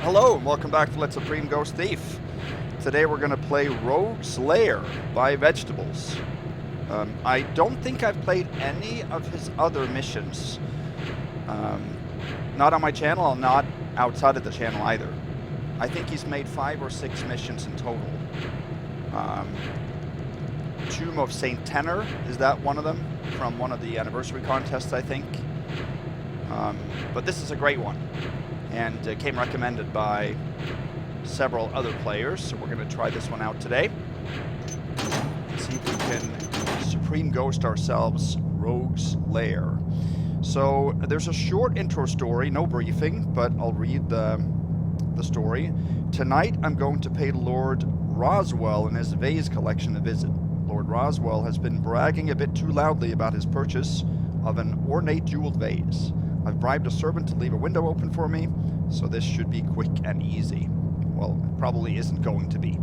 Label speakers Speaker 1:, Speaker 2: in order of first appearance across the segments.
Speaker 1: Hello and welcome back to Let Supreme Ghost Thief. Today we're going to play Rogue's Lair by Vegetables. I don't think I've played any of his other missions. Not on my channel, not outside of the channel either. I think he's made 5 or 6 missions in total. Tomb of St. Tenor, is that one of them? From one of the anniversary contests, I think. But this is a great one. And came recommended by several other players, so we're going to try this one out today. See if we can Supreme Ghost ourselves Rogue's Lair. So there's a short intro story, no briefing, but I'll read the story. Tonight I'm going to pay Lord Roswell and his vase collection a visit. Lord Roswell has been bragging a bit too loudly about his purchase of an ornate jeweled vase. I've bribed a servant to leave a window open for me, so this should be quick and easy. Well, it probably isn't going to be.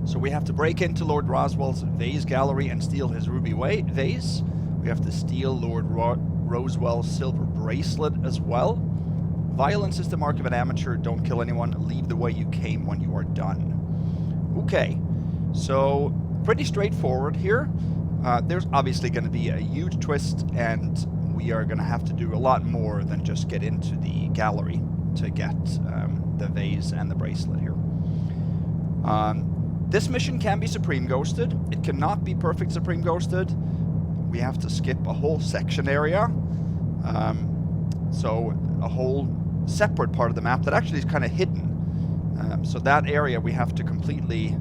Speaker 1: So we have to break into Lord Roswell's vase gallery and steal his ruby vase. We have to steal Lord Roswell's silver bracelet as well. Violence is the mark of an amateur. Don't kill anyone. Leave the way you came when you are done. Okay, so pretty straightforward here. There's obviously going to be a huge twist, and we are going to have to do a lot more than just get into the gallery to get the vase and the bracelet here. This mission can be Supreme Ghosted. It cannot be Perfect Supreme Ghosted. We have to skip a whole section area. So a whole separate part of the map that actually is kind of hidden. So that area we have to completely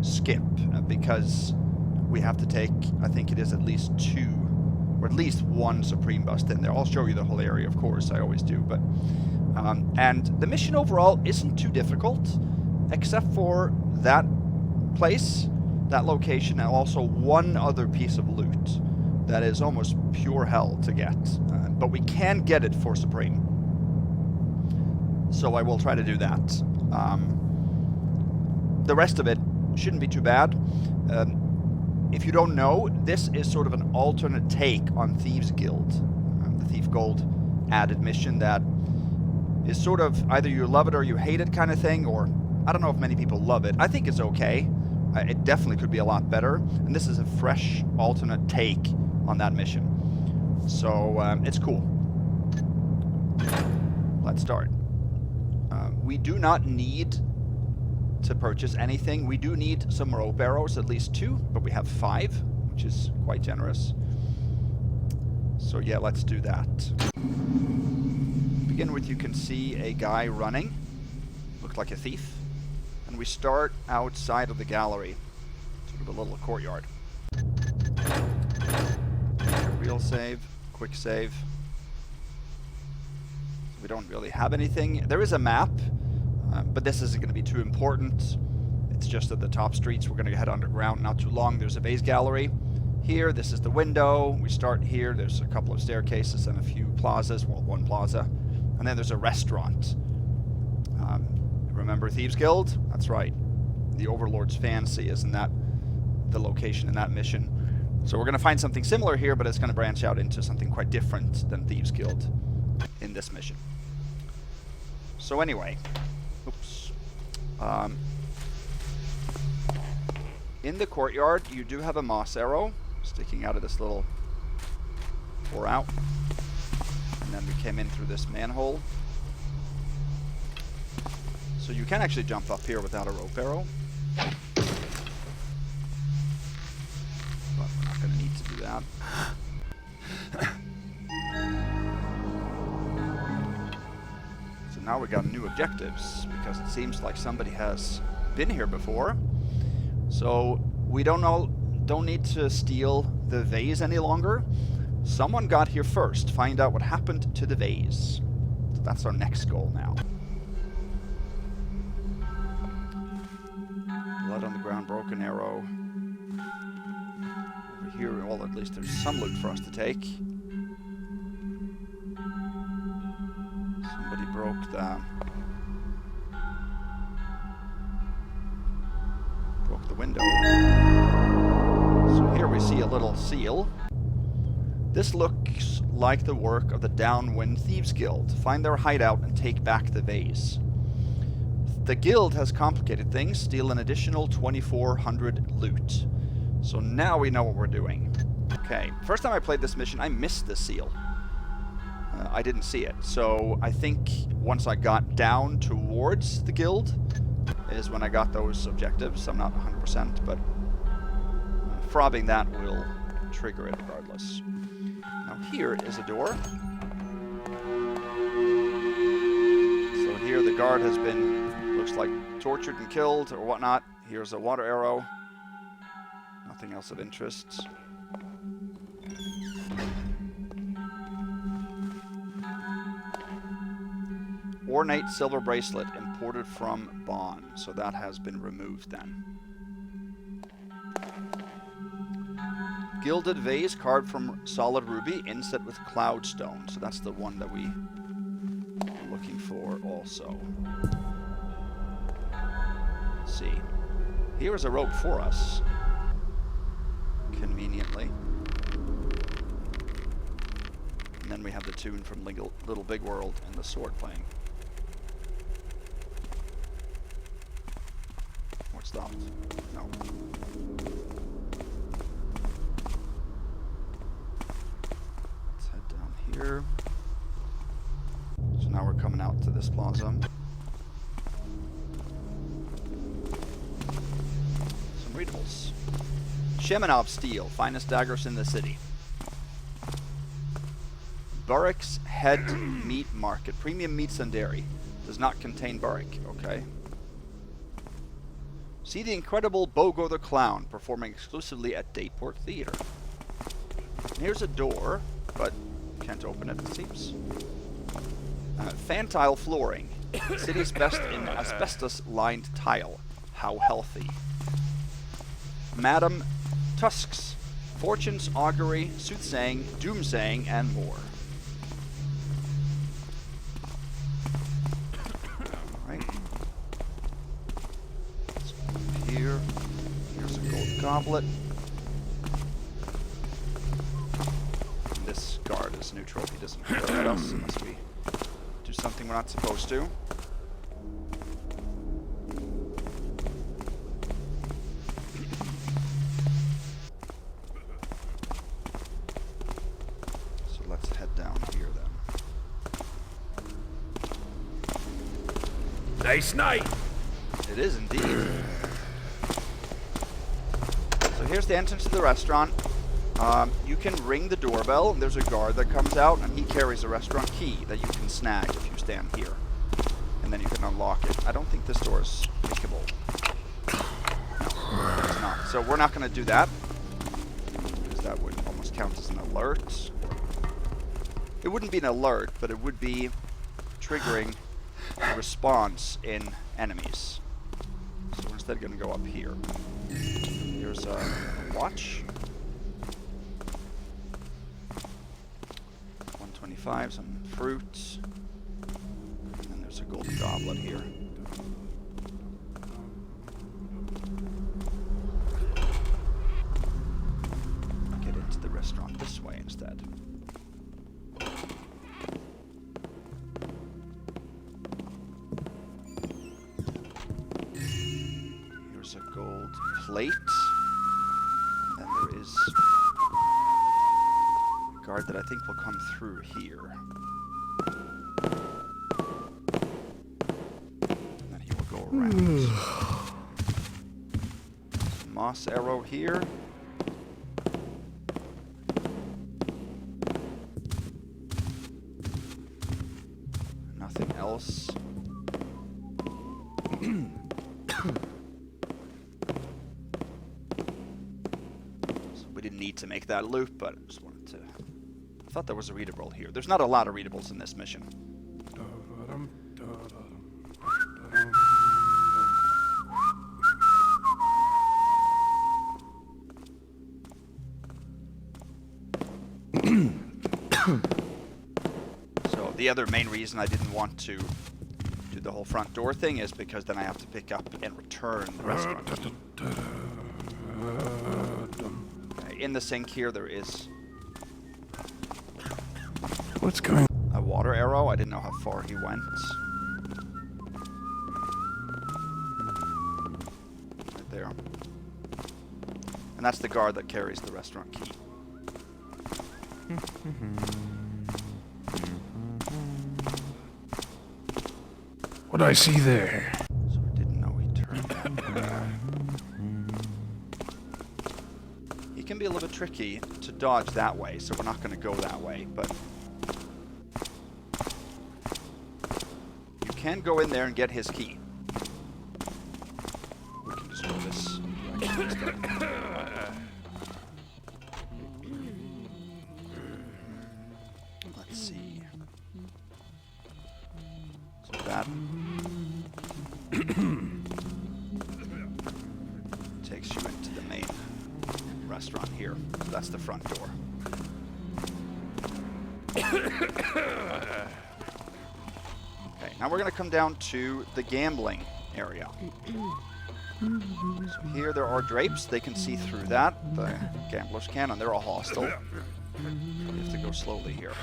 Speaker 1: skip because we have to take, I think it is at least 2 or at least 1 Supreme Bust in there. I'll show you the whole area, of course, I always do, but and the mission overall isn't too difficult, except for that place, that location, and also one other piece of loot that is almost pure hell to get, but we can get it for Supreme, so I will try to do that. The rest of it shouldn't be too bad. If you don't know, this is sort of an alternate take on Thieves Guild, the Thieves Guild added mission that is sort of either you love it or you hate it kind of thing, or I don't know if many people love it. I think it's okay. It definitely could be a lot better, and this is a fresh alternate take on that mission. So it's cool. Let's start. We do not need to purchase anything. We do need some rope arrows, at least 2, but we have 5, which is quite generous. So yeah, let's do that. Begin with, you can see a guy running, looked like a thief, and we start outside of the gallery, sort of a little courtyard. Real save, quick save. We don't really have anything. There is a map, but this isn't going to be too important. It's just at the top streets. We're going to head underground not too long. There's a vase gallery here. This is the window. We start here. There's a couple of staircases and a few plazas. Well, 1 plaza. And then there's a restaurant. Remember Thieves Guild? That's right. The Overlord's Fancy isn't that the location in that mission. So we're going to find something similar here, but it's going to branch out into something quite different than Thieves Guild in this mission. So anyway, oops. In the courtyard, you do have a moss arrow sticking out of this little pour out. And then we came in through this manhole. So you can actually jump up here without a rope arrow. But we're not going to need to do that. So now we got new objectives, because it seems like somebody has been here before. So we don't need to steal the vase any longer. Someone got here first. Find out what happened to the vase. So that's our next goal now. Blood on the ground, broken arrow. Over here, well, at least there's some loot for us to take. Somebody broke the window. So here we see a little seal. This looks like the work of the Downwind Thieves Guild. Find their hideout and take back the vase. The guild has complicated things. Steal an additional 2,400 loot. So now we know what we're doing. Okay, first time I played this mission, I missed the seal. I didn't see it. So I think once I got down towards the guild is when I got those objectives. I'm not 100%, but frobbing that will trigger it regardless. Now here is a door. So here the guard has been, looks like, tortured and killed or whatnot. Here's a water arrow. Nothing else of interest. Ornate silver bracelet imported from Bonn. So that has been removed then. Gilded vase carved from solid ruby, inset with cloudstone. So that's the one that we are looking for also. Let's see. Here is a rope for us. Conveniently. And then we have the tune from Little Big World and the sword playing. Or it stopped. No. Let's head down here. So now we're coming out to this plaza. Some readables. Shemanov steel, finest daggers in the city. Burrick's Head Meat Market, premium meats and dairy. Does not contain Burrick, okay. See the incredible Bogo the Clown performing exclusively at Dayport Theater. And here's a door, but can't open it, it seems. Fantile flooring. City's best in asbestos-lined tile. How healthy. Madam Tusks. Fortunes, augury, soothsaying, doomsaying, and more. Alright. Let's go over here. Here's a gold goblet. And this guard is neutral. He doesn't care about us unless we do something we're not supposed to.
Speaker 2: Nice night.
Speaker 1: It is indeed. So here's the entrance to the restaurant. You can ring the doorbell, and there's a guard that comes out, and he carries a restaurant key that you can snag if you stand here. And then you can unlock it. I don't think this door is pickable. No, it's not. So we're not going to do that, because that would almost count as an alert. It wouldn't be an alert, but it would be triggering a response in enemies. So we're instead going to go up here. Here's a watch. 125, some fruit. And then there's a golden goblet here. Get into the restaurant this way instead. Here's a gold plate. And then there is a guard that I think will come through here. And then he will go around. Moss arrow here. Nothing else. So we didn't need to make that loop, but I just wanted to... I thought there was a readable here. There's not a lot of readables in this mission. So the other main reason I didn't want to do the whole front door thing is because then I have to pick up and return the restaurant. Okay, in the sink here there is
Speaker 2: What's going on?
Speaker 1: A water arrow? I didn't know how far he went. Right there. And that's the guard that carries the restaurant key.
Speaker 2: What I see there?
Speaker 1: So I didn't know he turned that there. He can be a little bit tricky to dodge that way, so we're not going to go that way, but you can go in there and get his key. We can just go this direction instead. Let's see. So that takes you into the main restaurant here. So that's the front door. Okay, now we're going to come down to the gambling area. So here there are drapes. They can see through that. The gamblers can, and they're all hostile. You have to go slowly here.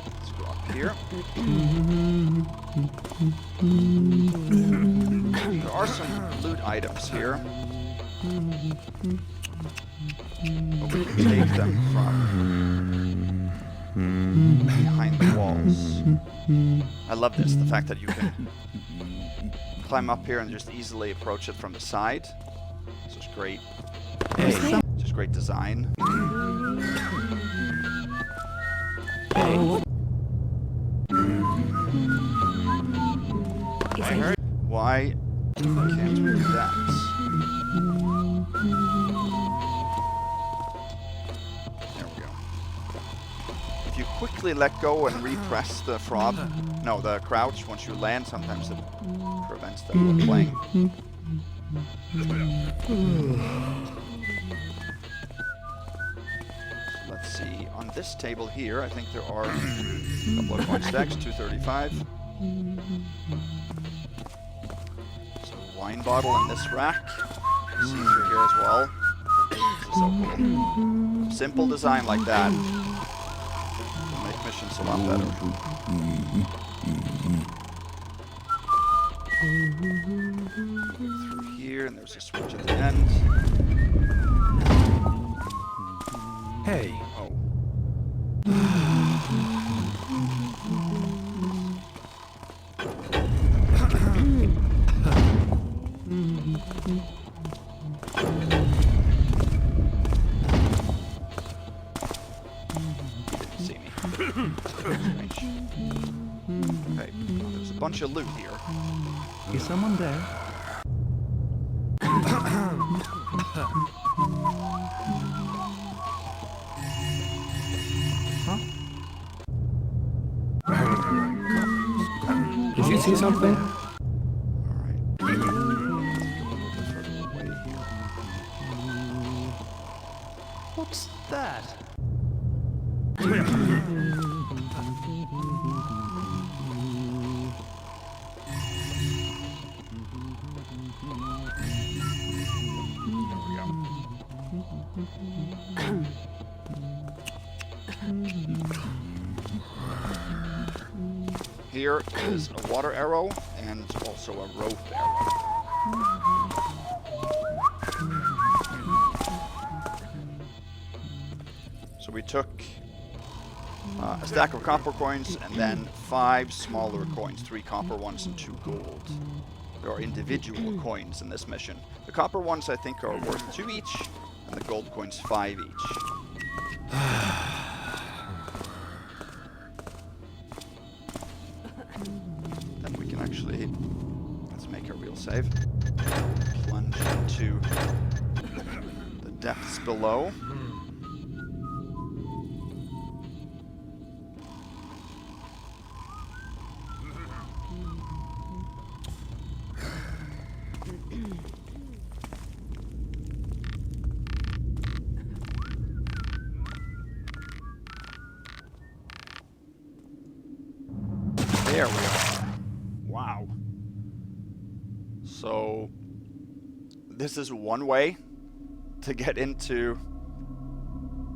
Speaker 1: Let's go up here. There are some loot items here. But we can take them from behind the walls. I love this, the fact that you can climb up here and just easily approach it from the side. It's just great. Just great design. Why can't we do that? There we go. If you quickly let go and repress the the crouch, once you land, sometimes it prevents them from playing. So let's see. On this table here, I think there are a couple of coin stacks, 235. So wine bottle in this rack. See through here as well. This is so cool. Simple design like that will make missions a lot better. Through here, and there's a switch at the end.
Speaker 2: Hey.
Speaker 1: Oh. See me. Strange. Okay, there's a bunch of loot here.
Speaker 2: Is someone there? Did you see something?
Speaker 1: Alright. Go a little bit further away here.
Speaker 2: What's that?
Speaker 1: Here is a water arrow and also a rope arrow. So we took a stack of copper coins and then 5 smaller coins, 3 copper ones and 2 gold. There are individual coins in this mission. The copper ones I think are worth 2 each, and the gold coins 5 each. Then we can actually, let's make a real save, plunge into the depths below. There we are. Wow. So, this is one way to get into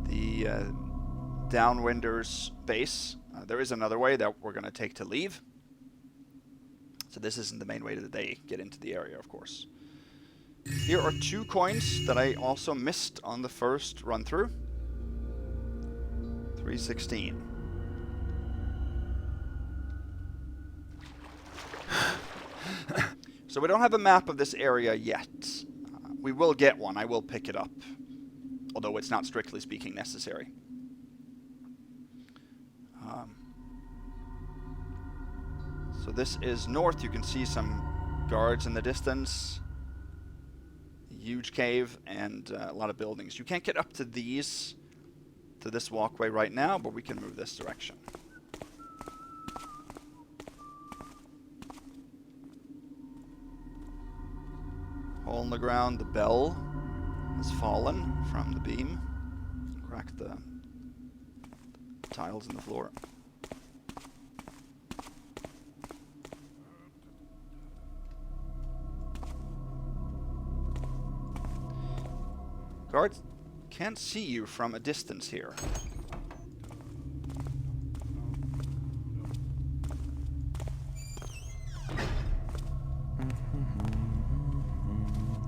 Speaker 1: the Downwinder's base. There is another way that we're going to take to leave. So this isn't the main way that they get into the area, of course. Here are 2 coins that I also missed on the first run through. 316. So we don't have a map of this area yet. We will get one. I will pick it up. Although it's not strictly speaking necessary. So this is north. You can see some guards in the distance. A huge cave and a lot of buildings. You can't get up to this walkway right now, but we can move this direction. Hole in the ground. The bell has fallen from the beam. Cracked the tiles in the floor. Guards can't see you from a distance here.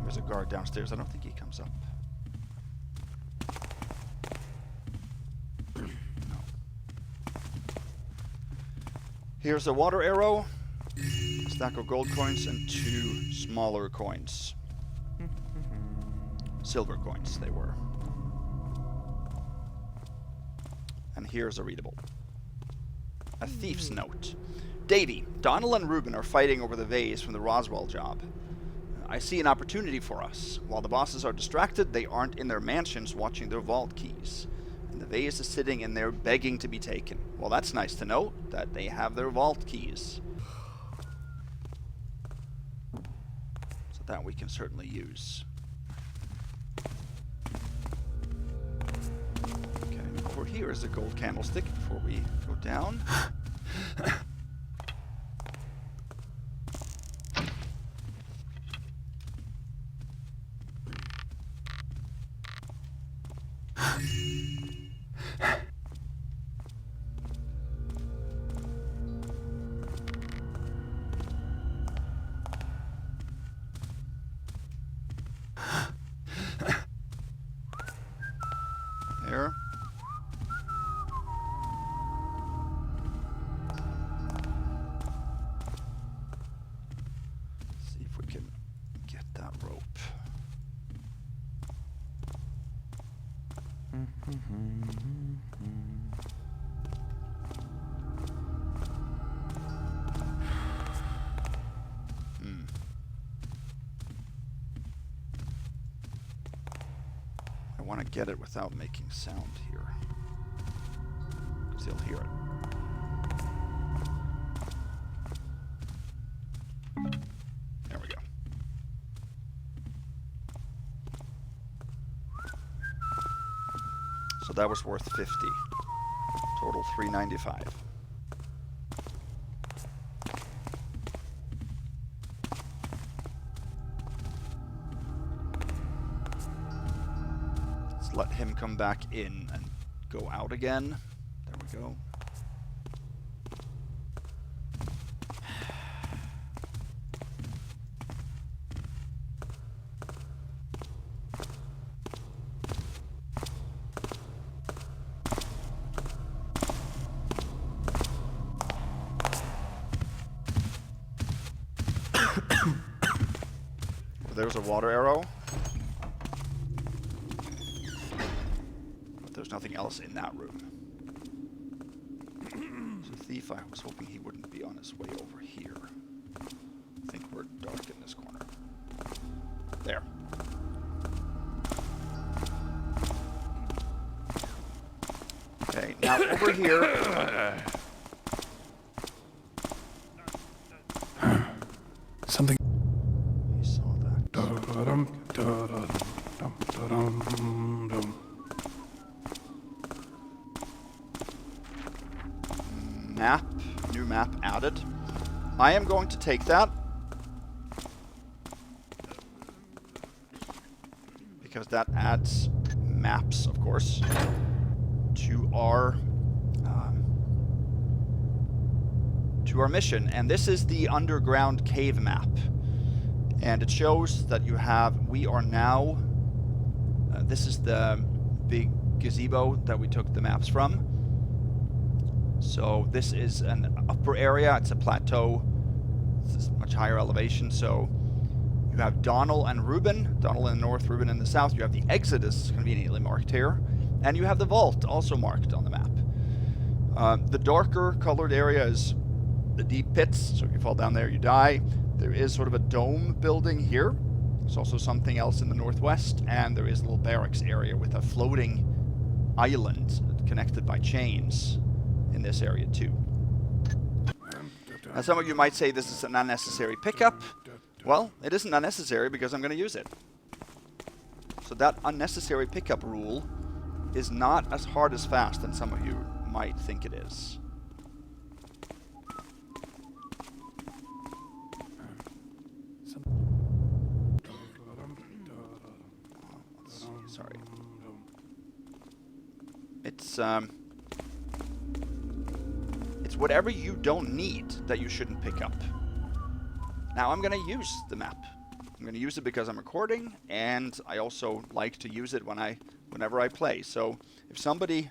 Speaker 1: There's a guard downstairs. I don't think he comes up. No. Here's a water arrow, a stack of gold coins, and 2 smaller coins. Silver coins, they were. And here's a readable. A thief's note. Davy, Donal and Reuben are fighting over the vase from the Roswell job. I see an opportunity for us. While the bosses are distracted, they aren't in their mansions watching their vault keys. And the vase is sitting in there begging to be taken. Well, that's nice to know, that they have their vault keys. So that we can certainly use. Over here is a gold candlestick before we go down. There. See if we can get that rope. I want to get it without making sound here, because he'll hear it. There we go. So that was worth 50. Total 395. Let him come back in and go out again. There we go. There's a water arrow. There's nothing else in that room. So thief, I was hoping he wouldn't be on his way over here. I think we're dark in this corner. There. Okay, now over here.
Speaker 2: Something.
Speaker 1: You saw that. Map, new map added. I am going to take that. Because that adds maps, of course, to our mission. And this is the underground cave map. And it shows that we are now, this is the big gazebo that we took the maps from. So this is an upper area, it's a plateau, this is much higher elevation. So you have Donal and Reuben, Donal in the north, Reuben in the south. You have the Exodus conveniently marked here. And you have the vault also marked on the map. The darker colored area is the deep pits, so if you fall down there you die. There is sort of a dome building here. There's also something else in the northwest, and there is a little barracks area with a floating island connected by chains in this area too. Now some of you might say this is an unnecessary pickup. Well, it isn't unnecessary because I'm going to use it. So that unnecessary pickup rule is not as hard as fast as some of you might think it is. Sorry. It's whatever you don't need that you shouldn't pick up. Now I'm going to use the map. I'm going to use it because I'm recording, and I also like to use it whenever I play. So if somebody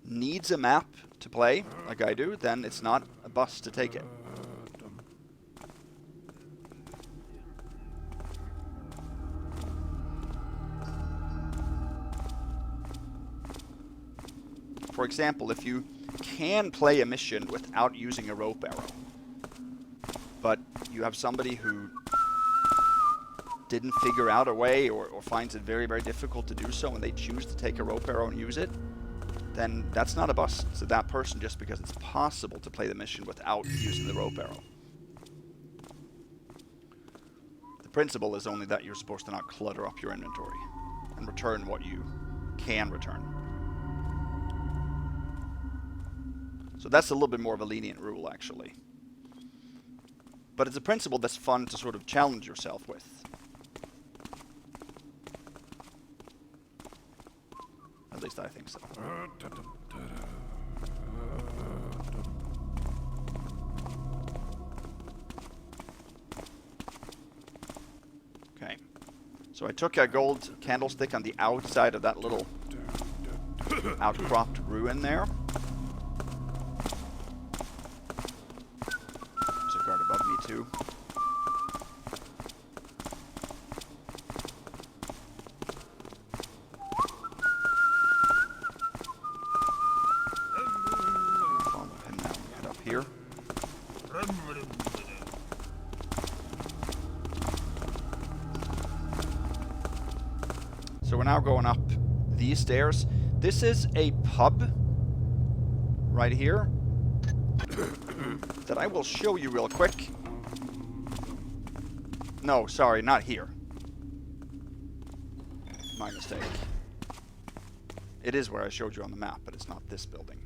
Speaker 1: needs a map to play, like I do, then it's not a bust to take it. For example, if you can play a mission without using a rope arrow, but you have somebody who didn't figure out a way or finds it very, very difficult to do so and they choose to take a rope arrow and use it, then that's not a bust to that person just because it's possible to play the mission without using the rope arrow. The principle is only that you're supposed to not clutter up your inventory and return what you can return. So that's a little bit more of a lenient rule, actually. But it's a principle that's fun to sort of challenge yourself with. At least I think so. Okay. So I took a gold candlestick on the outside of that little outcropped ruin there. Too. Follow him now and head up here. So we're now going up these stairs. This is a pub right here that I will show you real quick. No, sorry, not here. My mistake. It is where I showed you on the map, but it's not this building.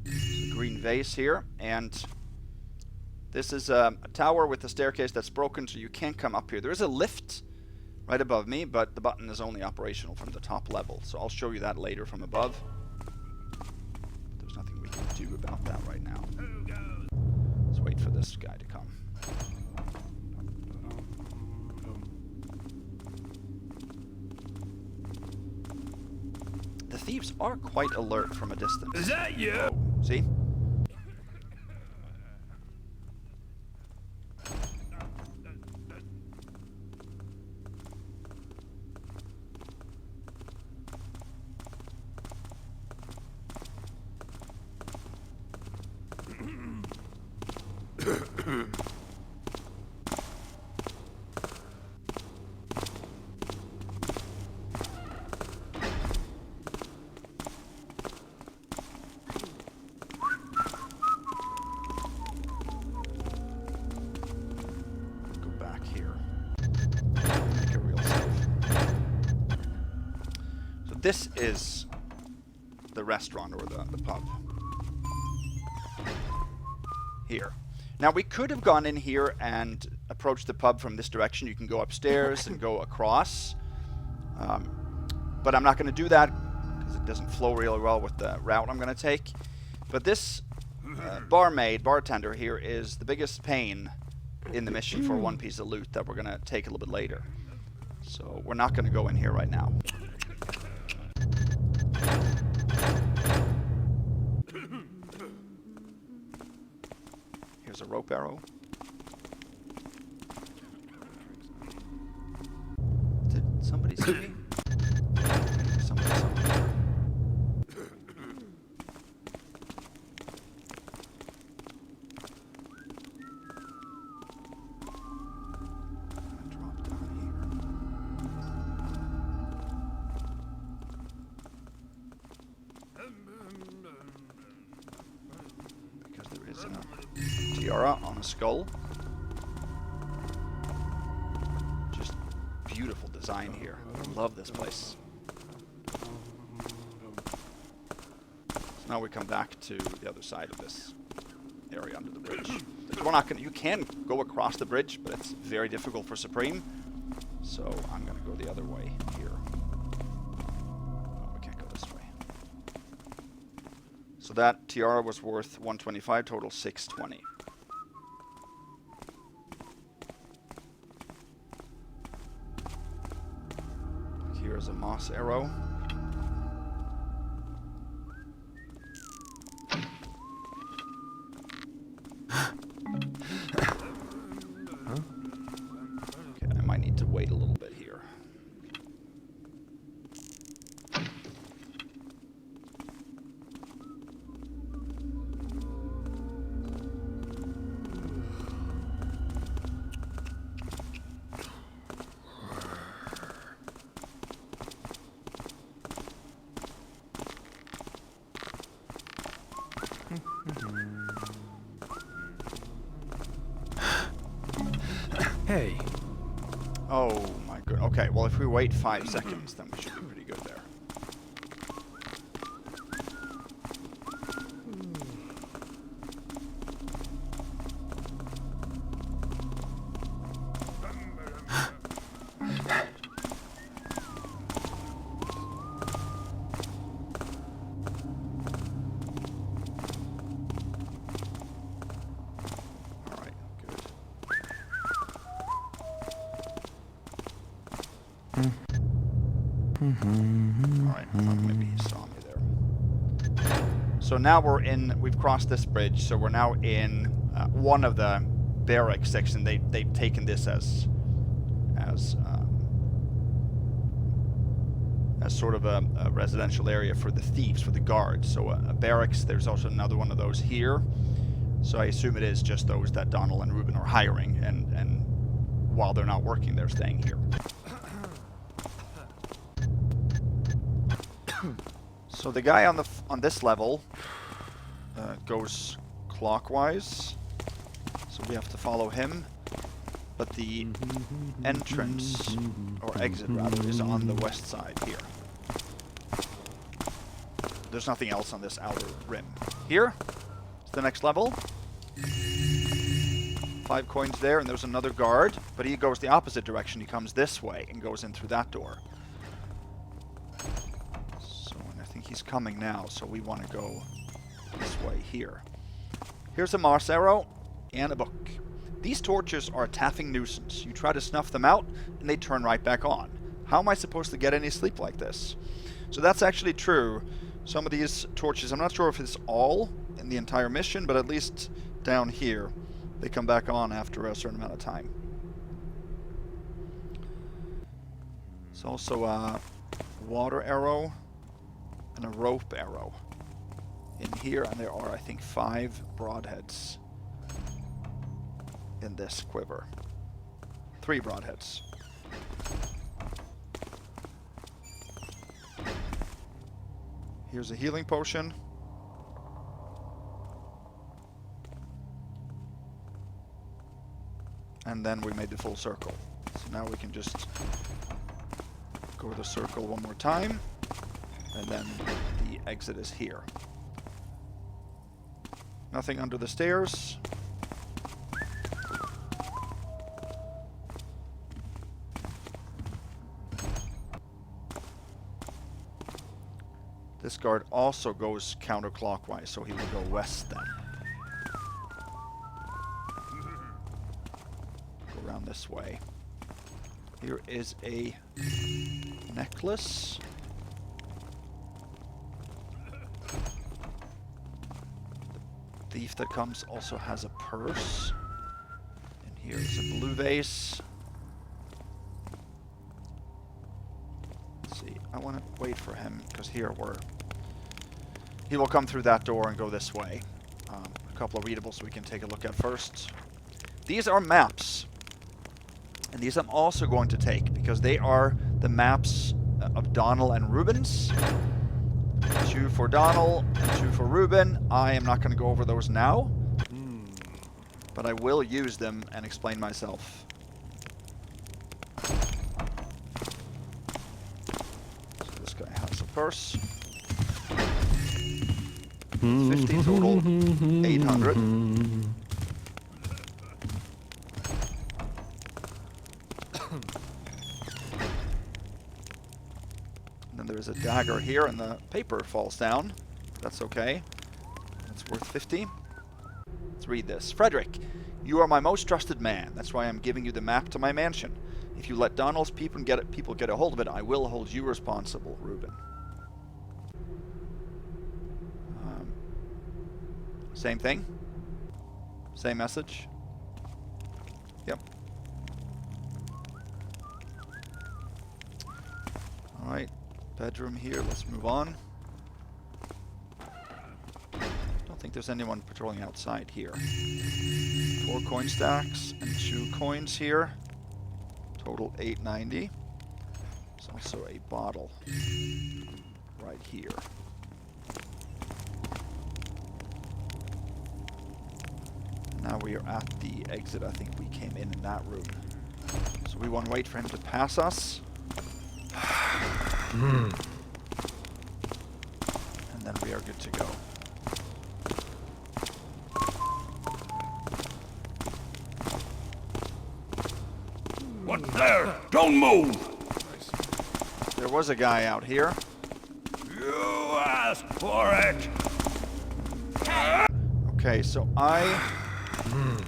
Speaker 1: There's a green vase here, and this is a tower with a staircase that's broken, so you can't come up here. There is a lift right above me, but the button is only operational from the top level, so I'll show you that later from above. Do about that right now. Let's wait for this guy to come. The thieves are quite alert from a distance.
Speaker 2: Is that you?
Speaker 1: Oh, see? this is the restaurant or the pub. Here. Now we could have gone in here and approached the pub from this direction. You can go upstairs and go across. But I'm not going to do that because it doesn't flow really well with the route I'm going to take. But this bartender here is the biggest pain in the mission for one piece of loot that we're going to take a little bit later. So we're not going to go in here right now. Here's a rope arrow. Did somebody see me? Somebody saw me. Tiara on a skull. Just beautiful design here. I love this place. So now we come back to the other side of this area under the bridge. We're not gonna, you can go across the bridge, but it's very difficult for Supreme. So I'm gonna go the other way here. Oh, we can't go this way. So that tiara was worth 125, total 620. Here's a moss arrow. Okay, I might need to wait a little bit here.
Speaker 2: Hey.
Speaker 1: Oh my god. Okay, well if we wait 5 seconds, then we should be pretty good there. Alright, I thought maybe he saw me there. So now we've crossed this bridge, so we're now in one of the barracks section. They've taken this as sort of a residential area for the thieves, for the guards. So a barracks, there's also another one of those here. So I assume it is just those that Donal and Reuben are hiring, and while they're not working, they're staying here. So the guy on this level goes clockwise, so we have to follow him. But the entrance, or exit rather, is on the west side here. There's nothing else on this outer rim. Here is the next level. 5 coins there, and there's another guard, but he goes the opposite direction. He comes this way and goes in through that door. He's coming now, so we want to go this way here. Here's a Mars arrow and a book. These torches are a taffing nuisance. You try to snuff them out, and they turn right back on. How am I supposed to get any sleep like this? So that's actually true. Some of these torches, I'm not sure if it's all in the entire mission, but at least down here, they come back on after a certain amount of time. There's also a water arrow and a rope arrow in here, and there are, I think, 5 broadheads in this quiver. 3 broadheads. Here's a healing potion. And then we made the full circle. So now we can just go the circle one more time. And then the exit is here. Nothing under the stairs. This guard also goes counterclockwise, so he will go west then. Go around this way. Here is a necklace. The thief that comes also has a purse. And here is a blue vase. Let's see, I want to wait for him, because here he will come through that door and go this way. A couple of readables we can take a look at first. These are maps. And these I'm also going to take, because they are the maps of Donal and Reuben's. 2 for Donal, and 2 for Reuben. I am not going to go over those now. But I will use them and explain myself. So this guy has a purse. 50 total, 800. And then there's a dagger here and the paper falls down. That's okay. That's worth 50. Let's read this. Frederick, you are my most trusted man. That's why I'm giving you the map to my mansion. If you let Donal's people get a hold of it, I will hold you responsible, Reuben. Same thing. Same message. Yep. Alright. Bedroom here. Let's move on. Don't think there's anyone patrolling outside here. 4 coin stacks and 2 coins here. Total 890. There's also a bottle right here. Now we are at the exit. I think we came in that room. So we want to wait for him to pass us. And then we are good to go.
Speaker 3: What's there? Don't move!
Speaker 1: There was a guy out here.
Speaker 3: You asked for it!
Speaker 1: Okay, so I want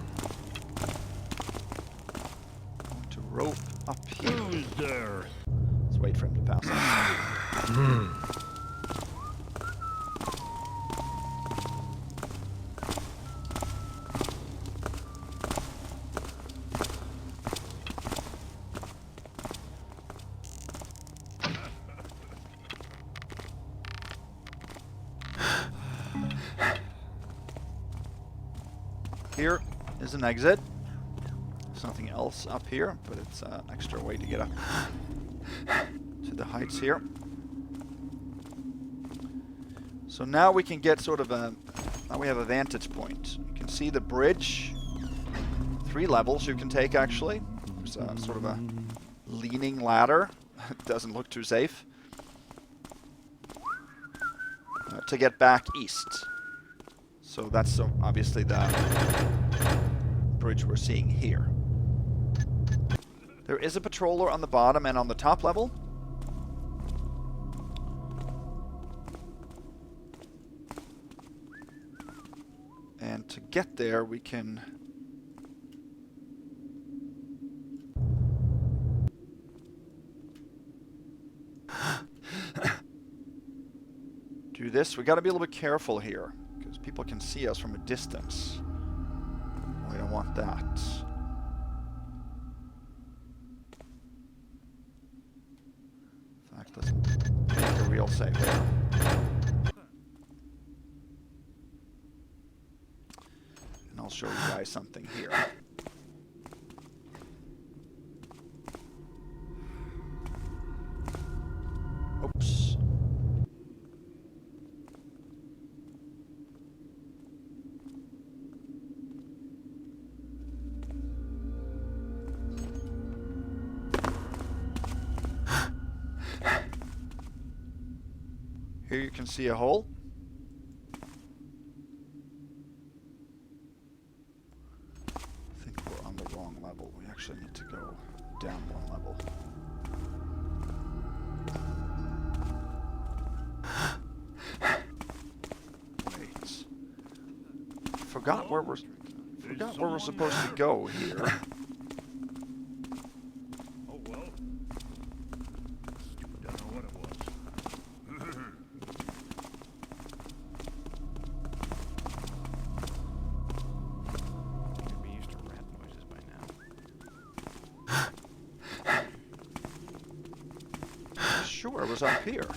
Speaker 1: to rope up here.
Speaker 3: Who's there?
Speaker 1: Let's wait for him to pass us. Here is an exit. There's nothing else up here, but it's an extra way to get up to the heights here. So now we can get sort of a... Now we have a vantage point. You can see the bridge. 3 levels you can take, actually. There's a, sort of a leaning ladder. It doesn't look too safe. To get back east. So that's obviously the bridge we're seeing here. There is a patroller on the bottom and on the top level. And to get there, we can... do this. We got to be a little bit careful here. People can see us from a distance. We don't want that. In fact, let's make a real save there. And I'll show you guys something here. Oops. Here you can see a hole. I think we're on the wrong level. We actually need to go down one level. Wait. Forgot where we're supposed to go here.
Speaker 3: Oh well. Don't know what it was.
Speaker 2: You'd be used to rat noises by now.
Speaker 1: Sure, it was up here.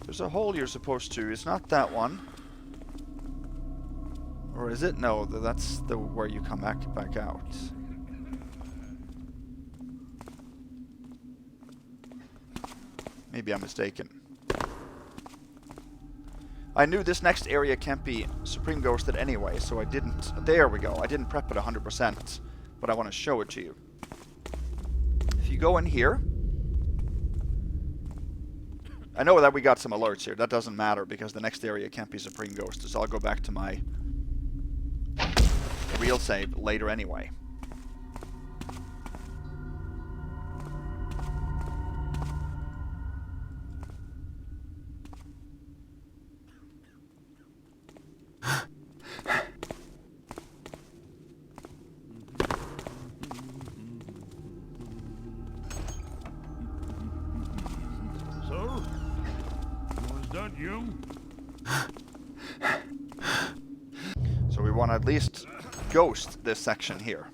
Speaker 1: There's a hole you're supposed to. It's not that one. Or is it? No, that's the where you come back out. Maybe I'm mistaken. I knew this next area can't be Supreme Ghosted anyway, so I didn't... There we go. I didn't prep it 100%, but I want to show it to you. If you go in here... I know that we got some alerts here. That doesn't matter because the next area can't be Supreme Ghosted, so I'll go back to my real save later anyway.
Speaker 3: So, was that you?
Speaker 1: So we want to at least ghost this section here.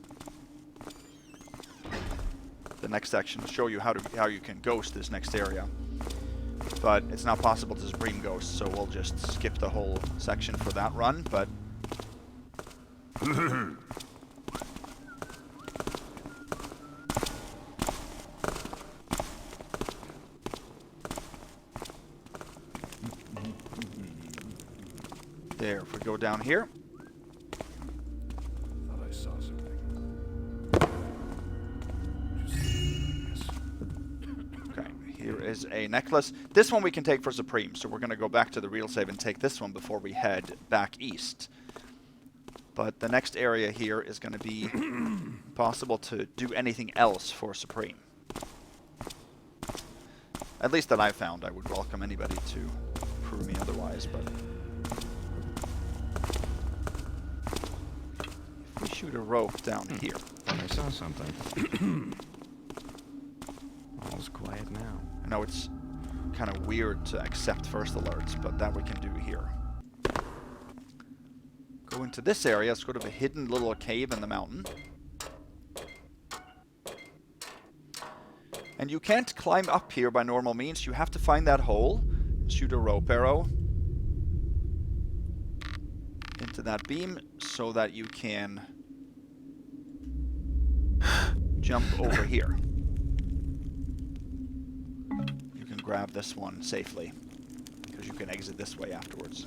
Speaker 1: The next section will show you how you can ghost this next area. But it's not possible to Supreme Ghost, so we'll just skip the whole section for that run, but... There, if we go down here.
Speaker 3: Thought I saw something.
Speaker 1: Okay, here is a necklace. This one we can take for Supreme, so we're going to go back to the real save and take this one before we head back east. But the next area here is going to be possible to do anything else for Supreme. At least that I found. I would welcome anybody to prove me otherwise, but... If we shoot a rope down here...
Speaker 2: I saw something. All's quiet now.
Speaker 1: I know it's kind of weird to accept first alerts, but that we can do here. Go into this area, it's sort of a hidden little cave in the mountain. And you can't climb up here by normal means. You have to find that hole, shoot a rope arrow into that beam so that you can jump over here. You can grab this one safely because you can exit this way afterwards.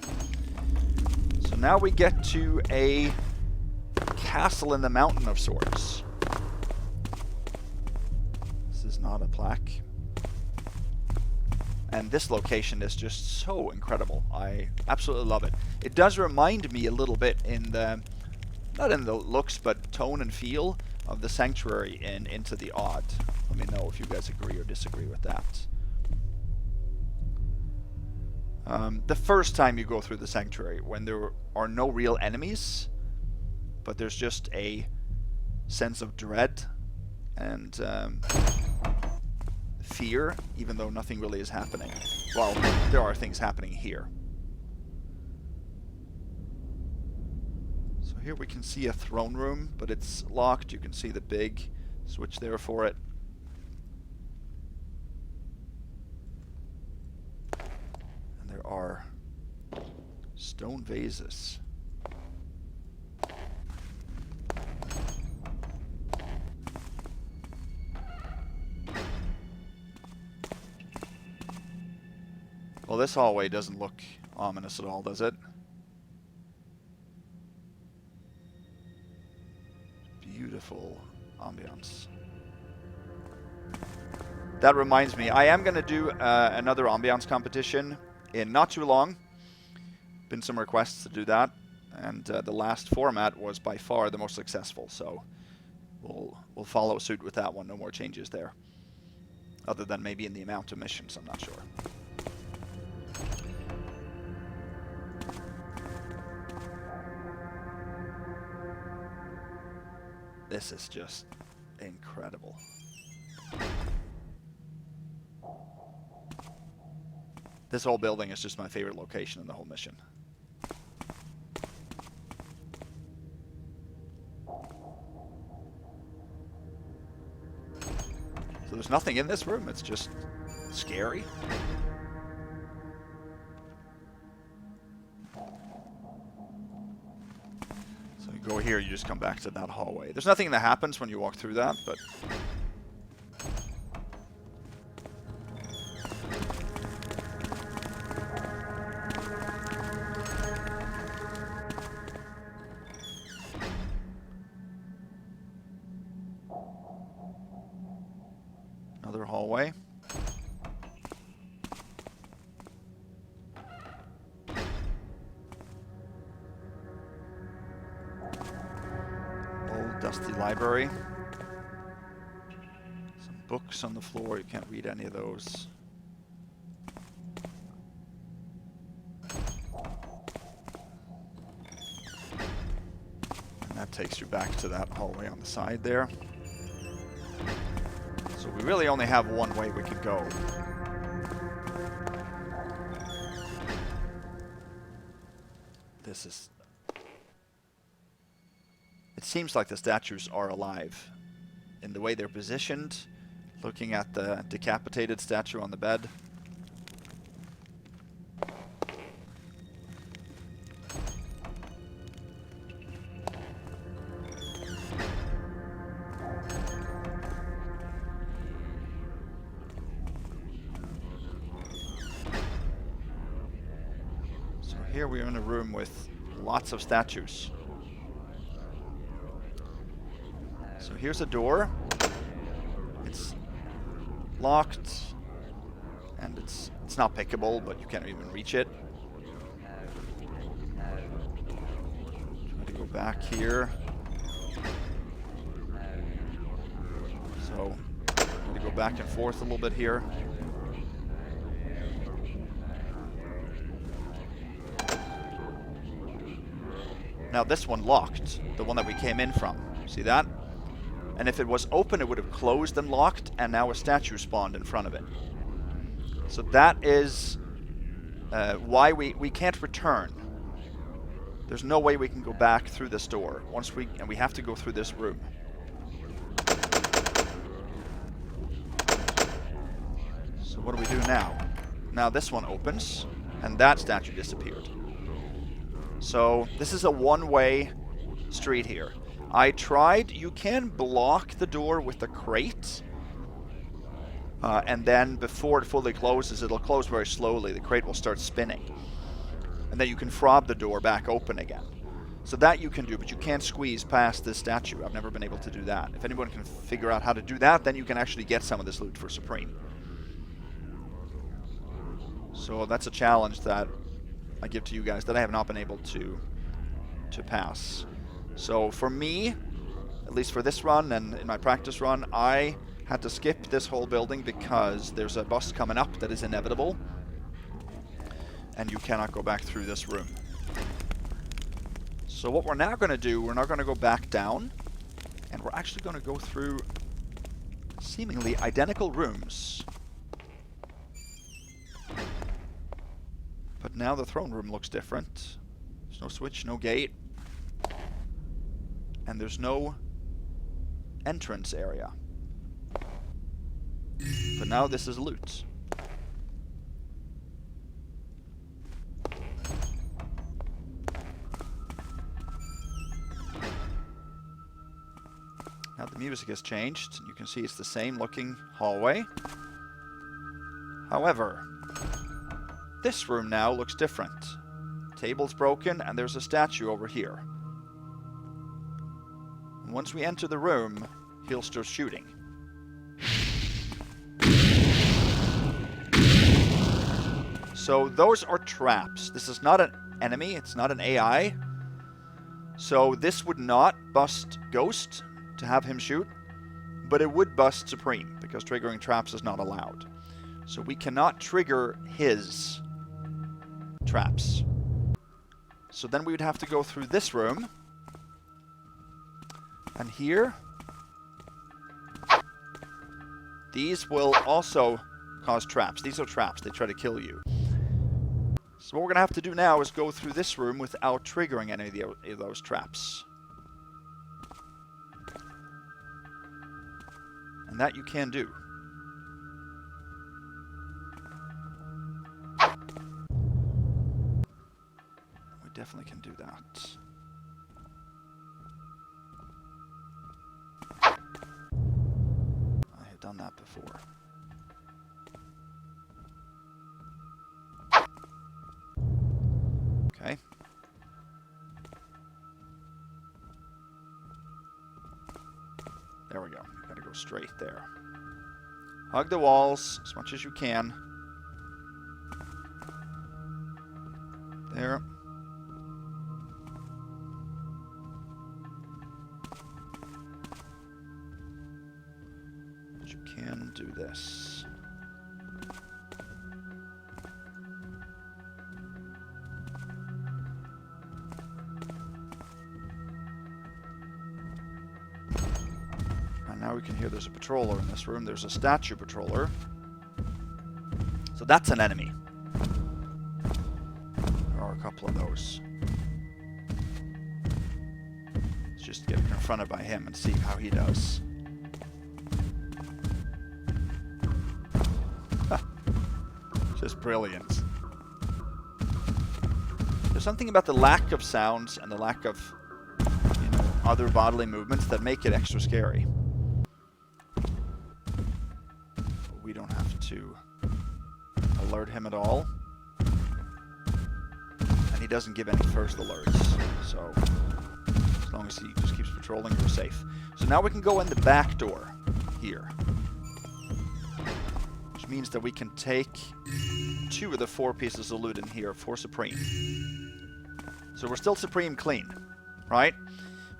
Speaker 1: So now we get to a castle in the mountain of sorts. This is not a plaque. And this location is just so incredible. I absolutely love it. It does remind me a little bit in the, not in the looks, but tone and feel of the Sanctuary in Into the Odd. Let me know if you guys agree or disagree with that. The first time you go through the Sanctuary, when there are no real enemies, but there's just a sense of dread and fear, even though nothing really is happening. Well, there are things happening here. So here we can see a throne room, but it's locked. You can see the big switch there for it. And there are stone vases. Well, this hallway doesn't look ominous at all, does it? Beautiful ambiance. That reminds me, I am going to do another ambiance competition in not too long. Been some requests to do that, and the last format was by far the most successful, so we'll follow suit with that one. No more changes there, other than maybe in the amount of missions. I'm not sure. This is just incredible. This whole building is just my favorite location in the whole mission. So there's nothing in this room, it's just scary. So you go here, you just come back to that hallway. There's nothing that happens when you walk through that, but... Another hallway. Old dusty library. Some books on the floor. You can't read any of those. And that takes you back to that hallway on the side there. So we really only have one way we can go. This is... It seems like the statues are alive. In the way they're positioned, looking at the decapitated statue on the bed. Here we are in a room with lots of statues. So here's a door. It's locked, and it's not pickable, but you can't even reach it. Try to go back here. So I'm going to go back and forth a little bit here. Now this one locked, the one that we came in from. See that? And if it was open, it would have closed and locked, and now a statue spawned in front of it. So that is why we can't return. There's no way we can go back through this door. And we have to go through this room. So what do we do now? Now this one opens, and that statue disappeared. So this is a one-way street here. I tried, you can block the door with a crate. And then before it fully closes, it'll close very slowly. The crate will start spinning. And then you can fob the door back open again. So that you can do, but you can't squeeze past this statue. I've never been able to do that. If anyone can figure out how to do that, then you can actually get some of this loot for Supreme. So that's a challenge that I give to you guys that I have not been able to pass. So for me, at least for this run and in my practice run, I had to skip this whole building because there's a bus coming up that is inevitable, and you cannot go back through this room. So what we're now going to do, we're not going to go back down, and we're actually going to go through seemingly identical rooms. But now the throne room looks different. There's no switch, no gate. And there's no entrance area. But now this is loot. Now the music has changed. You can see it's the same looking hallway. However, this room now looks different. Table's broken, and there's a statue over here. And once we enter the room, he'll start shooting. So those are traps. This is not an enemy. It's not an AI. So this would not bust Ghost to have him shoot. But it would bust Supreme, because triggering traps is not allowed. So we cannot trigger his traps. So then we would have to go through this room. And here. These will also cause traps. These are traps. They try to kill you. So what we're going to have to do now is go through this room without triggering any of those traps. And that you can do. We definitely can do that. I have done that before. Okay. There we go. You gotta go straight there. Hug the walls as much as you can. There. But you can do this. Now we can hear there's a patroller in this room. There's a statue patroller. So that's an enemy. There are a couple of those. Let's just get confronted by him and see how he does. Just brilliant. There's something about the lack of sounds and the lack of, other bodily movements that make it extra scary. We don't have to alert him at all. And he doesn't give any first alerts. So, as long as he just keeps patrolling, we're safe. So now we can go in the back door here. Which means that we can take 2 of the 4 pieces of loot in here for Supreme. So we're still Supreme clean, right?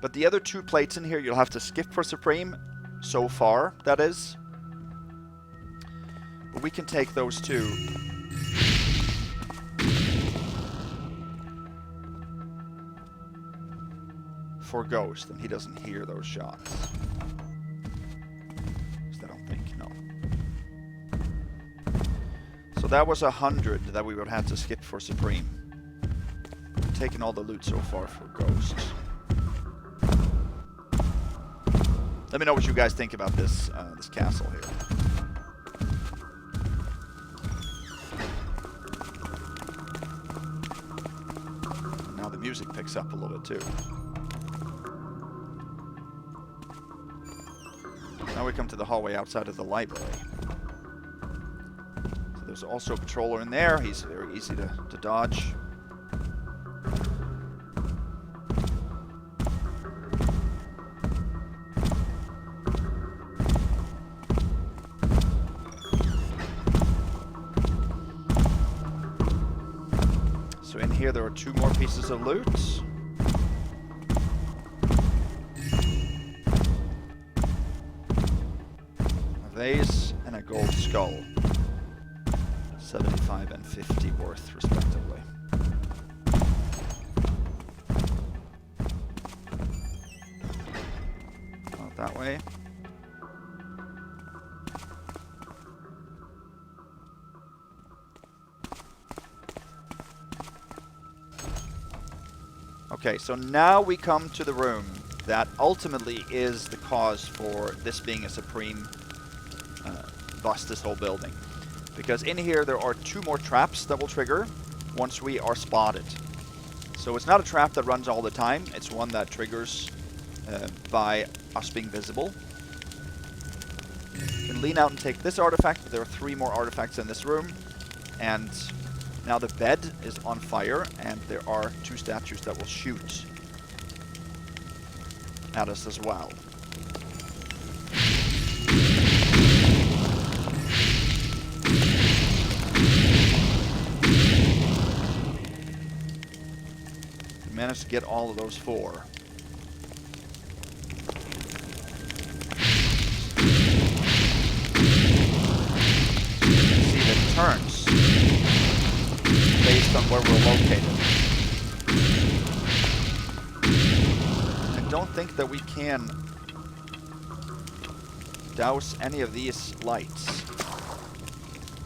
Speaker 1: But the other 2 plates in here, you'll have to skip for Supreme. So far, that is. But we can take those 2. For Ghost, and he doesn't hear those shots. At least I don't think, no. So that was 100 that we would have to skip for Supreme. We've taken all the loot so far for Ghost. Let me know what you guys think about this this castle here. Now the music picks up a little bit too. Now we come to the hallway outside of the library. So there's also a patroller in there. He's very easy to dodge. So in here there are 2 more pieces of loot. A vase and a gold skull. 75 and 50 worth, respectively. Out that way. Okay, so now we come to the room that ultimately is the cause for this being a Supreme bust this whole building. Because in here there are 2 more traps that will trigger once we are spotted. So it's not a trap that runs all the time, it's one that triggers by us being visible. You can lean out and take this artifact, but there are 3 more artifacts in this room. And now the bed is on fire, and there are 2 statues that will shoot at us as well. managed to get all of those 4. See that it turns based on where we're located. I don't think that we can douse any of these lights.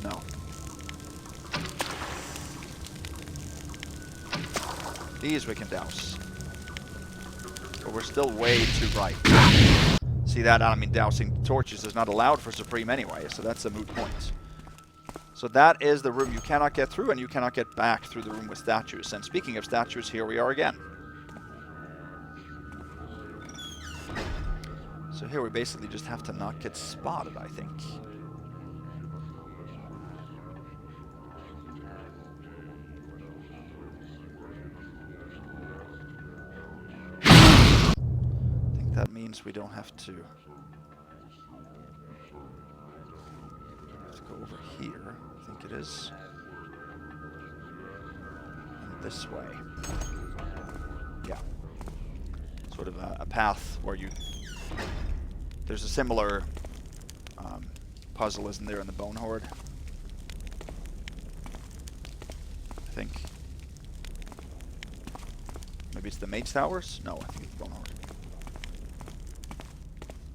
Speaker 1: No. These we can douse. But we're still way too bright. See that? I mean, dousing torches is not allowed for Supreme anyway, so that's a moot point. So that is the room you cannot get through, and you cannot get back through the room with statues. And speaking of statues, here we are again. So here we basically just have to not get spotted, I think. I think that means we don't have to go over here, I think it is. And this way. Yeah. Sort of a path where you... There's a similar puzzle, isn't there, in the Bone Horde? I think. Maybe it's the Mage Towers? No, I think it's Bone Horde.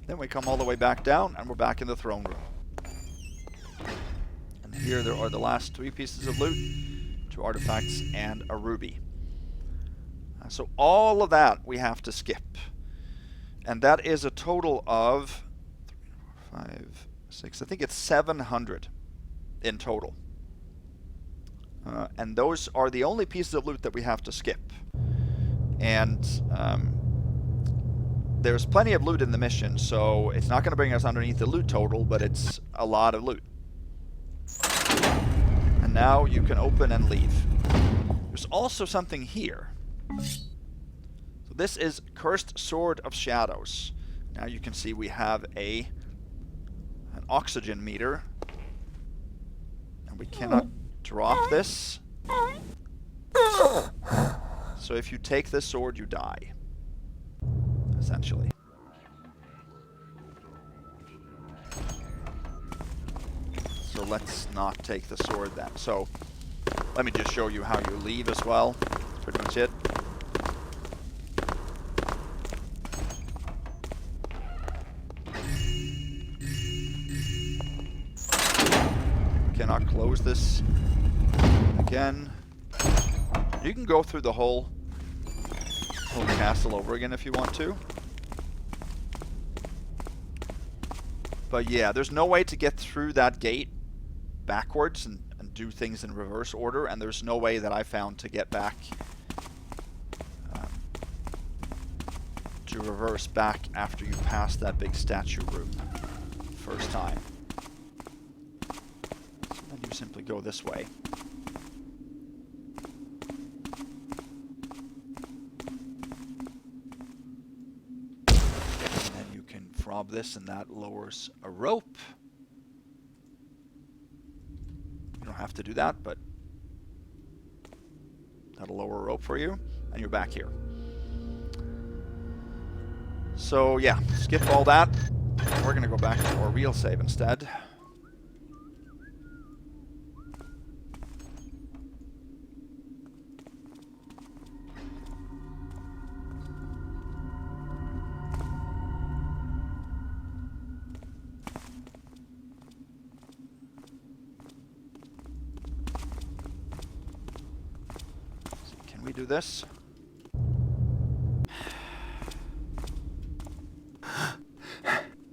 Speaker 1: Then we come all the way back down, and we're back in the throne room. And here there are the last 3 pieces of loot, 2 artifacts, and a ruby. So all of that we have to skip. And that is a total of 3, 4, 5, 6, I think it's 700 in total. And those are the only pieces of loot that we have to skip. And there's plenty of loot in the mission, so it's not going to bring us underneath the loot total, but it's a lot of loot. And now you can open and leave. There's also something here. So this is Cursed Sword of Shadows. Now you can see we have an oxygen meter. And we cannot drop this. So if you take this sword, you die. Essentially. So let's not take the sword then. So let me just show you how you leave as well. That's pretty much it. Cannot close this again. You can go through the whole castle over again if you want to. But yeah, there's no way to get through that gate backwards and do things in reverse order, and there's no way that I found to get back to reverse back after you pass that big statue room first time. So then you simply go this way. Rob this, and that lowers a rope. You don't have to do that, but that'll lower a rope for you, and you're back here. So yeah, skip all that. We're gonna go back to our real save instead. Do this.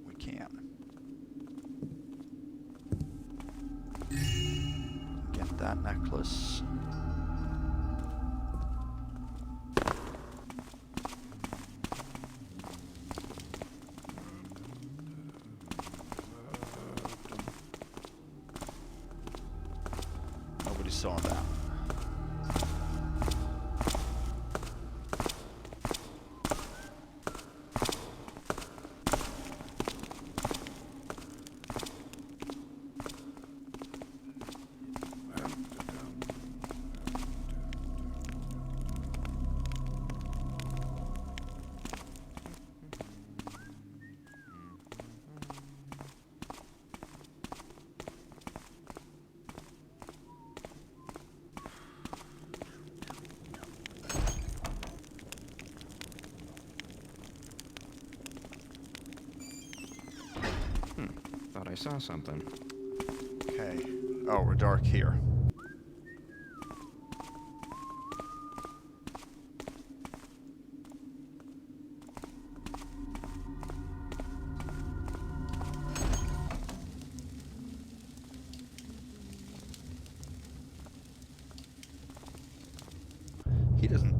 Speaker 1: We can. Get that necklace. Nobody saw that.
Speaker 2: saw something.
Speaker 1: Okay. Oh, we're dark here. He doesn't.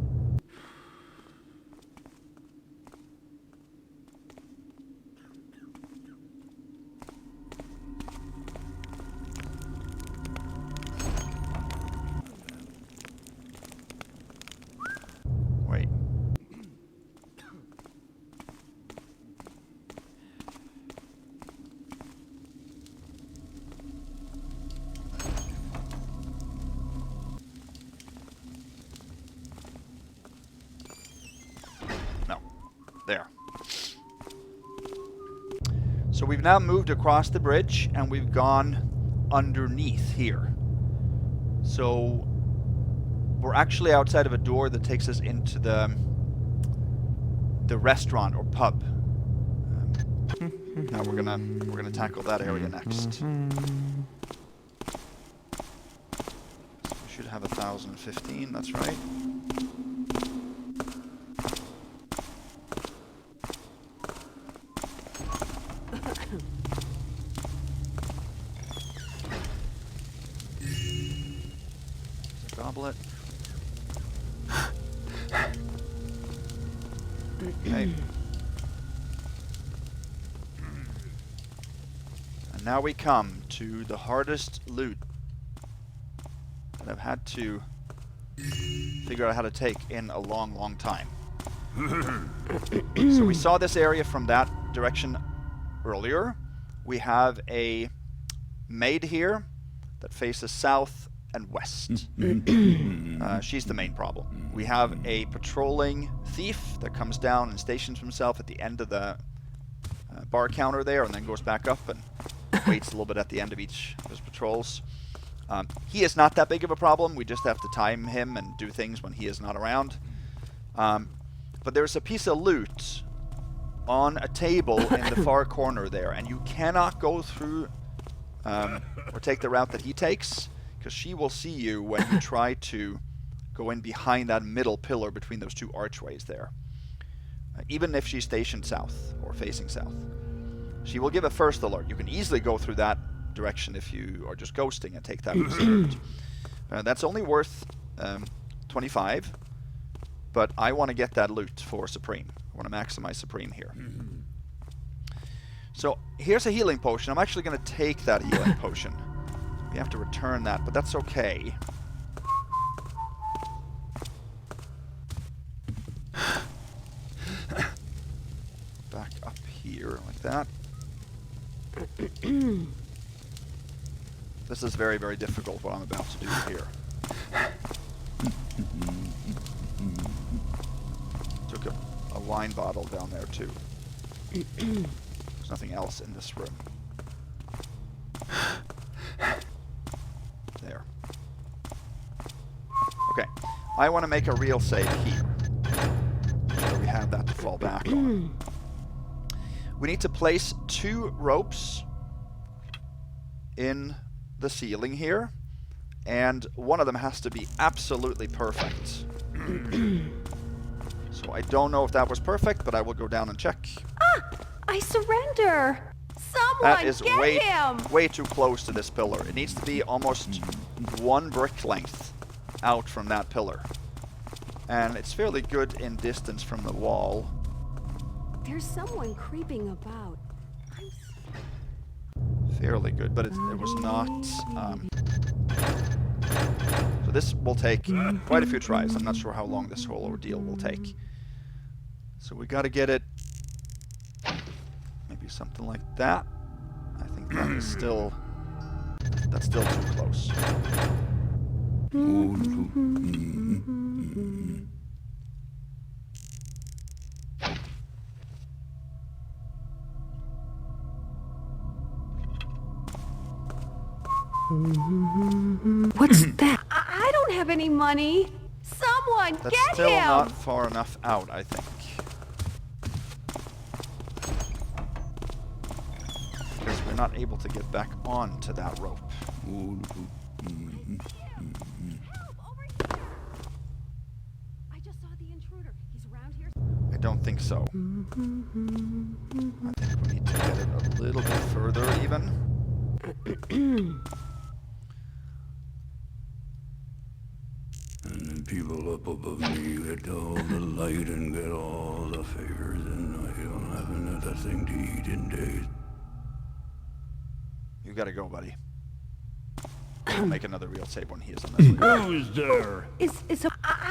Speaker 1: Wait. No. There. So we've now moved across the bridge and we've gone underneath here. So we're actually outside of a door that takes us into the restaurant or pub. Now we're gonna tackle that area next. So we should have 1,015. That's right. There's a goblet. Okay. And now we come to the hardest loot that I've had to figure out how to take in a long, long time. So we saw this area from that direction earlier. We have a maid here that faces south and west. She's the main problem. We have a patrolling thief that comes down and stations himself at the end of the bar counter there and then goes back up and waits a little bit at the end of each of his patrols. He is not that big of a problem. We just have to time him and do things when he is not around. But there's a piece of loot on a table in the far corner there, and you cannot go through or take the route that he takes, because she will see you when you try to go in behind that middle pillar between those two archways there. Even if she's stationed south or facing south. She will give a first alert. You can easily go through that direction if you are just ghosting and take that route. That's only worth 25, but I want to get that loot for Supreme. I want to maximize Supreme here. So here's a healing potion. I'm actually going to take that healing potion. We have to return that, but that's okay. Back up here like that. This is very, very difficult what I'm about to do here. Took a wine bottle down there too. There's nothing else in this room. There. Okay. I want to make a real save here. So we have that to fall back on. We need to place 2 ropes in the ceiling here, and one of them has to be absolutely perfect. So I don't know if that was perfect, but I will go down and check.
Speaker 4: Ah! I surrender! Someone
Speaker 1: That is
Speaker 4: get him!
Speaker 1: way too close to this pillar. It needs to be almost 1 brick length out from that pillar. And it's fairly good in distance from the wall.
Speaker 4: There's someone creeping about.
Speaker 1: Fairly good, but it was not... So this will take quite a few tries. I'm not sure how long this whole ordeal will take. So we got to get it... maybe something like that. I think that is still... that's still too close.
Speaker 4: What's that? I don't have any money. Someone
Speaker 1: That's
Speaker 4: get
Speaker 1: still
Speaker 4: him!
Speaker 1: not far enough out, I think. Because we not able to get back onto that rope.
Speaker 4: I just saw the intruder. He's around here.
Speaker 1: I don't think so. I think we need to get it a little bit further even.
Speaker 3: And the people up above me get all the light and get all the favors, and I don't have another thing to eat in days.
Speaker 1: You gotta go, buddy. I'll make another real save when he is on this list.
Speaker 3: Who's there?
Speaker 4: I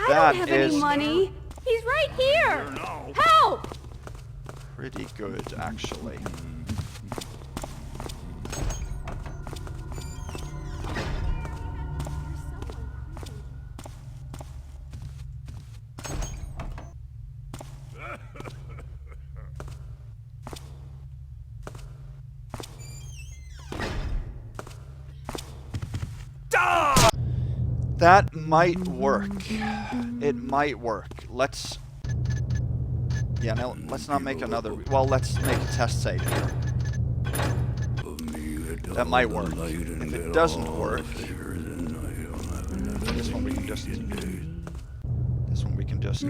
Speaker 1: That
Speaker 4: don't have any
Speaker 1: is-
Speaker 4: money. He's right here.
Speaker 3: No.
Speaker 4: Help!
Speaker 1: Pretty good, actually. That might work. It might work. Let's... Yeah, no, let's not make another... Well, let's make a test save here. That might work. If it doesn't work... This one we can just... This one we can just...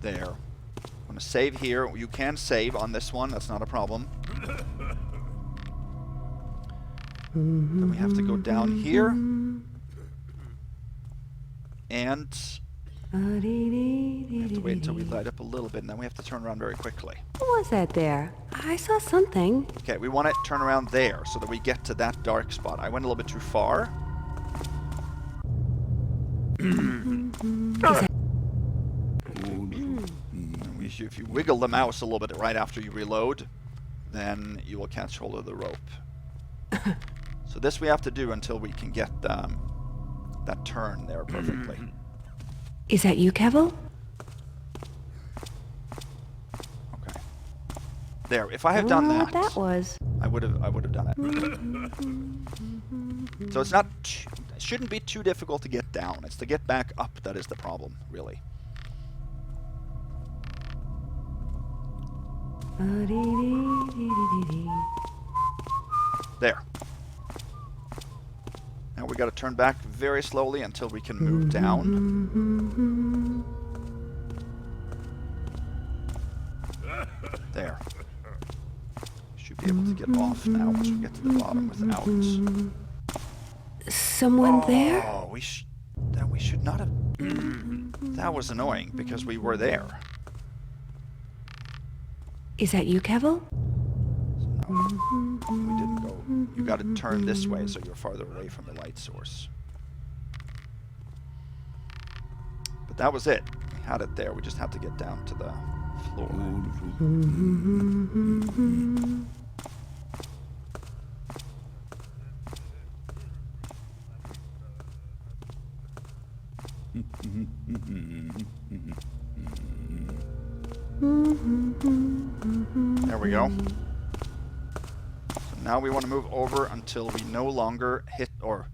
Speaker 1: There. I'm gonna save here. You can save on this one. That's not a problem. Then we have to go down here. And we have to wait until we light up a little bit, and then we have to turn around very quickly.
Speaker 4: What was that there? I saw something.
Speaker 1: Okay, we want to turn around there so that we get to that dark spot. I went a little bit too far. If you wiggle the mouse a little bit right after you reload, then you will catch hold of the rope. So this we have to do until we can get that turn there perfectly.
Speaker 4: Is that you, Kevel?
Speaker 1: Okay. There. If I had
Speaker 4: I
Speaker 1: done
Speaker 4: don't know
Speaker 1: that,
Speaker 4: what that was.
Speaker 1: I would have done it. So it's not. It shouldn't be too difficult to get down. It's to get back up that is the problem, really. There. Now we got to turn back very slowly until we can move down. There. Should be able to get off now once we get to the bottom without.
Speaker 4: Someone there?
Speaker 1: Oh, we should not have. That was annoying because we were there.
Speaker 4: Is that you, Kevel?
Speaker 1: No, we didn't go. You got to turn this way so you're farther away from the light source. But that was it. We had it there. We just had to get down to the floor. There we go. So now we want to move over until we no longer hit, or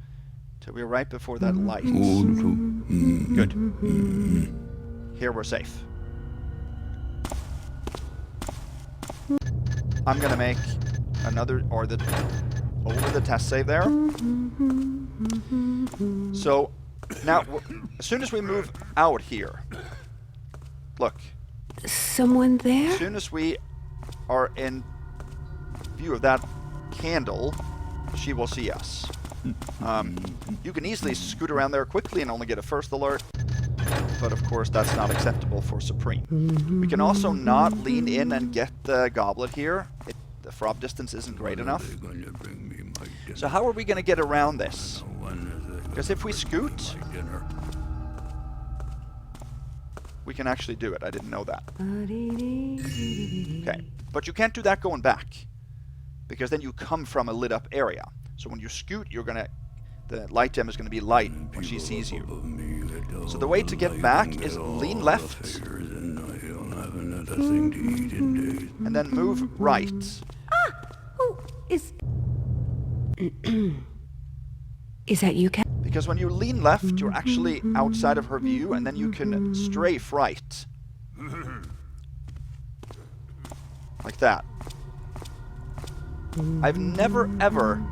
Speaker 1: till we're right before that light. Good. Here we're safe. I'm gonna make another, or the over the test save there. So now, as soon as we move out here, look.
Speaker 4: Someone there?
Speaker 1: As soon as we are in view of that candle, she will see us. You can easily scoot around there quickly and only get a first alert, but of course that's not acceptable for Supreme. We can also not lean in and get the goblet here. The fob distance isn't great enough. So how are we going to get around this? Because if we scoot, we can actually do it. I didn't know that. Okay, but you can't do that going back, because then you come from a lit up area. So when you scoot, the light gem is gonna be light when she sees you. So the way to get back is lean left, and then move right.
Speaker 4: Who is... Is that you, Kevel?
Speaker 1: Because when you lean left, you're actually outside of her view, and then you can strafe right. that. I've never ever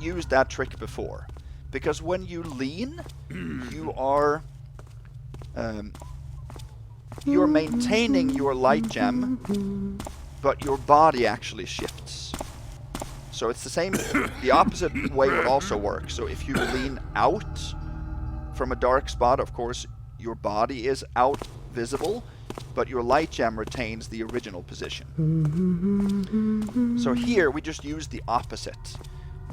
Speaker 1: used that trick before, because when you lean, you're maintaining your light gem, but your body actually shifts. So it's the same, the opposite way would also work. So if you lean out from a dark spot, of course, your body is out visible, but your light gem retains the original position. So here we just used the opposite.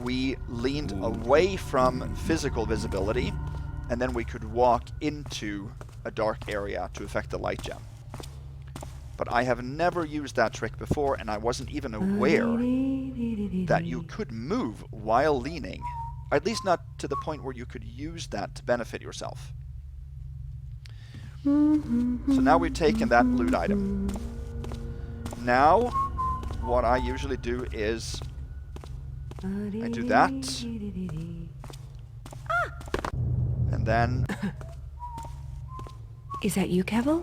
Speaker 1: We leaned away from physical visibility, and then we could walk into a dark area to affect the light gem. But I have never used that trick before, and I wasn't even aware that you could move while leaning. At least not to the point where you could use that to benefit yourself. So now we've taken that loot item. Now, what I usually do is I do that. And then...
Speaker 4: Is that you, Kevel?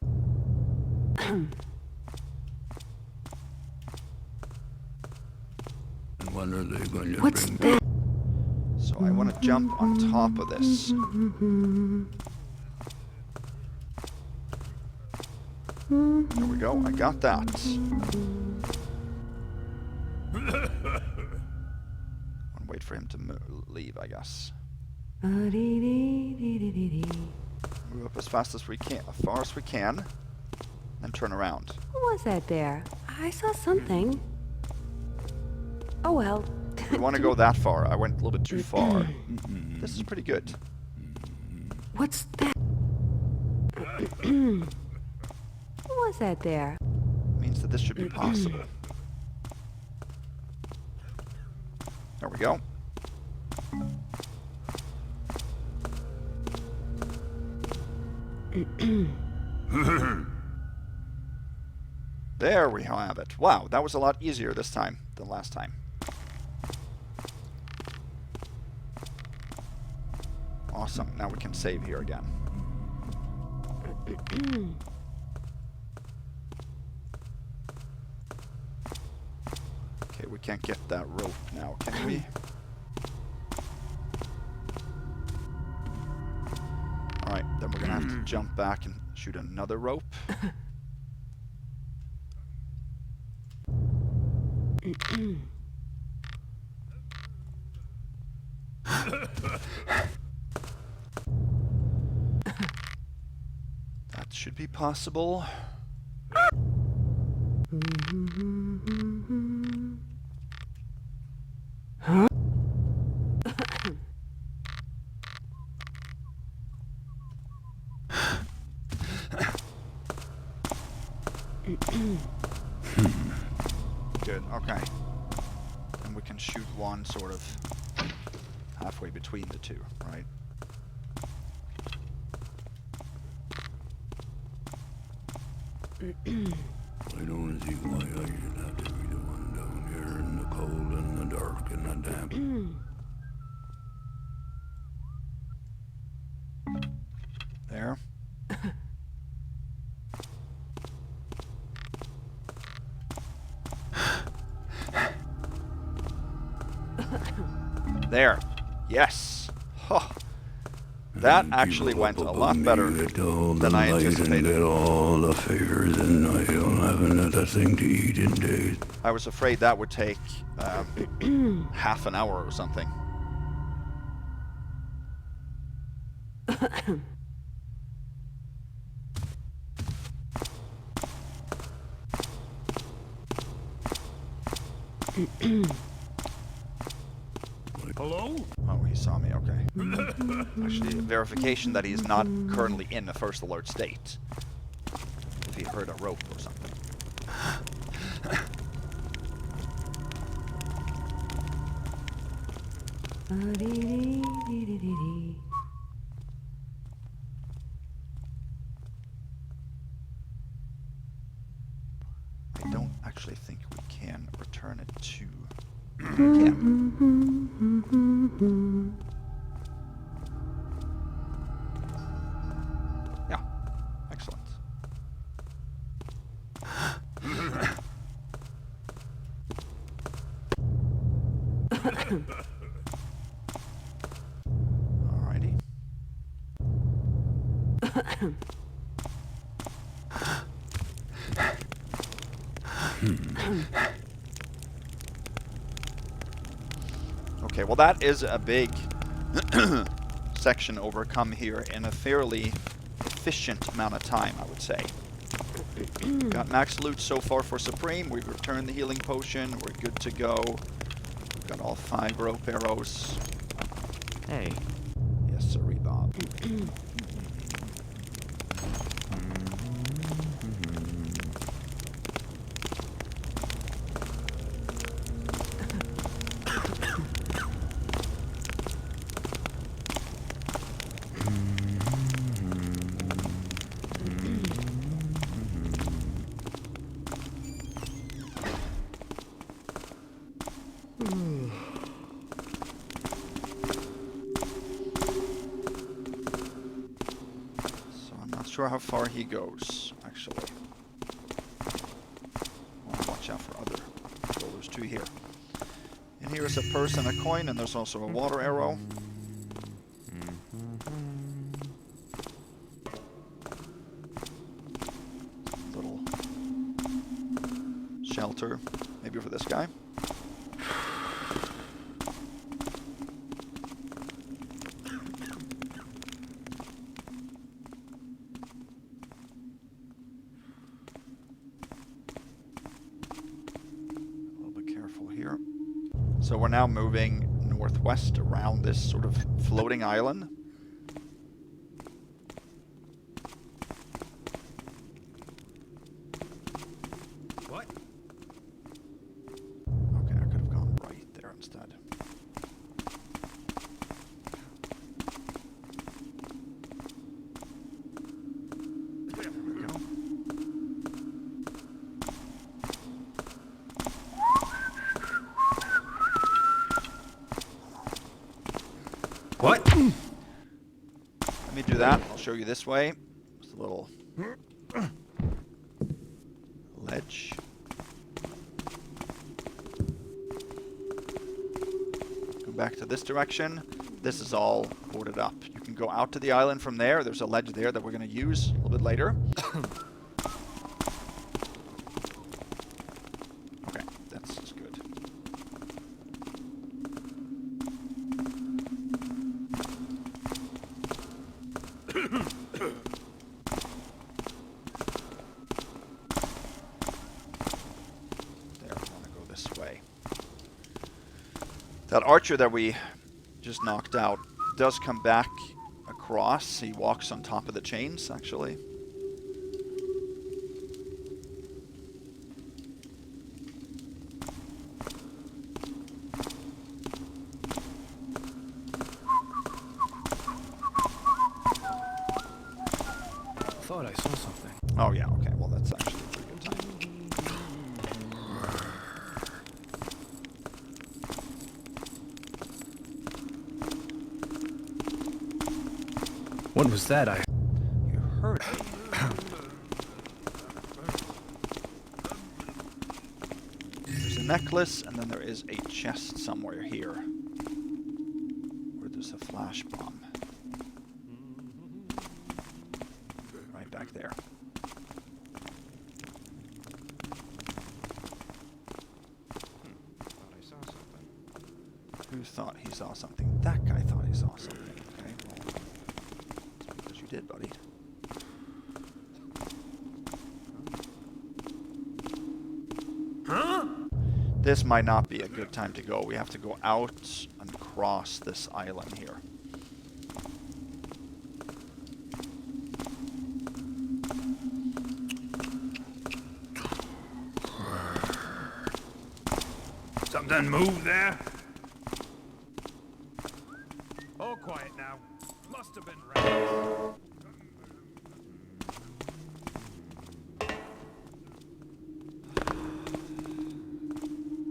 Speaker 3: When are they going to
Speaker 4: What's
Speaker 3: bring
Speaker 4: that?
Speaker 1: So I want to jump on top of this. There we go, I got that. I'll wait for him to leave, I guess. Move up as fast as we can, as far as we can, and turn around.
Speaker 4: What was that there? I saw something. Oh well.
Speaker 1: We want to go that far. I went a little bit too far. This is pretty good.
Speaker 4: What's that? What was that there?
Speaker 1: Means that this should be possible. There we go. There we have it. Wow, that was a lot easier this time than last time. Awesome. Now we can save here again. Okay, we can't get that rope now, can we? Alright, then we're gonna have to jump back and shoot another rope. That should be possible.
Speaker 4: Huh?
Speaker 1: Good, okay. And we can shoot one sort of halfway between the two, right?
Speaker 3: I don't see why I should have to be the one down here in the cold and the dark and the damp.
Speaker 1: There. There. Yes. Oh, that actually went a lot better than I anticipated.
Speaker 3: Get all the favors and I don't have another thing to eat in days.
Speaker 1: I was afraid that would take half an hour or something.
Speaker 3: Hello?
Speaker 1: Oh, he saw me, okay. Actually, verification that he is not currently in a first alert state. If he heard a rope or something. I don't actually think we can return it to... We can. Yeah, excellent. Okay, well that is a big section overcome here in a fairly efficient amount of time, I would say. Got max loot so far for Supreme. We've returned the healing potion. We're good to go. We've got all 5 rope arrows.
Speaker 2: Hey.
Speaker 1: Yes, sirree, Bob. Sure how far he goes, actually. I'll watch out for other rollers too here. And here is a purse and a coin, and there's also a water arrow. Little shelter, maybe for this guy. So we're now moving northwest around this sort of floating island.
Speaker 2: What?
Speaker 1: Okay, I could have gone right there instead. There we go.
Speaker 2: What?
Speaker 1: Let me do that. I'll show you this way. Just a little ledge. Go back to this direction. This is all boarded up. You can go out to the island from there. There's a ledge there that we're going to use a little bit later. Okay, that's good. That archer that we just knocked out does come back across. He walks on top of the chains, actually.
Speaker 2: I thought I saw something.
Speaker 1: Oh yeah, okay. Well, that's actually a pretty good time.
Speaker 2: What was that?
Speaker 1: You heard it. There's a necklace, and then there is a chest somewhere here. Where there's a flash bomb. Right back there.
Speaker 2: Thought I saw something.
Speaker 1: Who thought he saw something? That guy thought he saw something. Okay, well, that's because you did, buddy.
Speaker 2: Huh?
Speaker 1: This might not be a good time to go. We have to go out and cross this island here.
Speaker 2: Something moved there? All quiet now. Must have been right.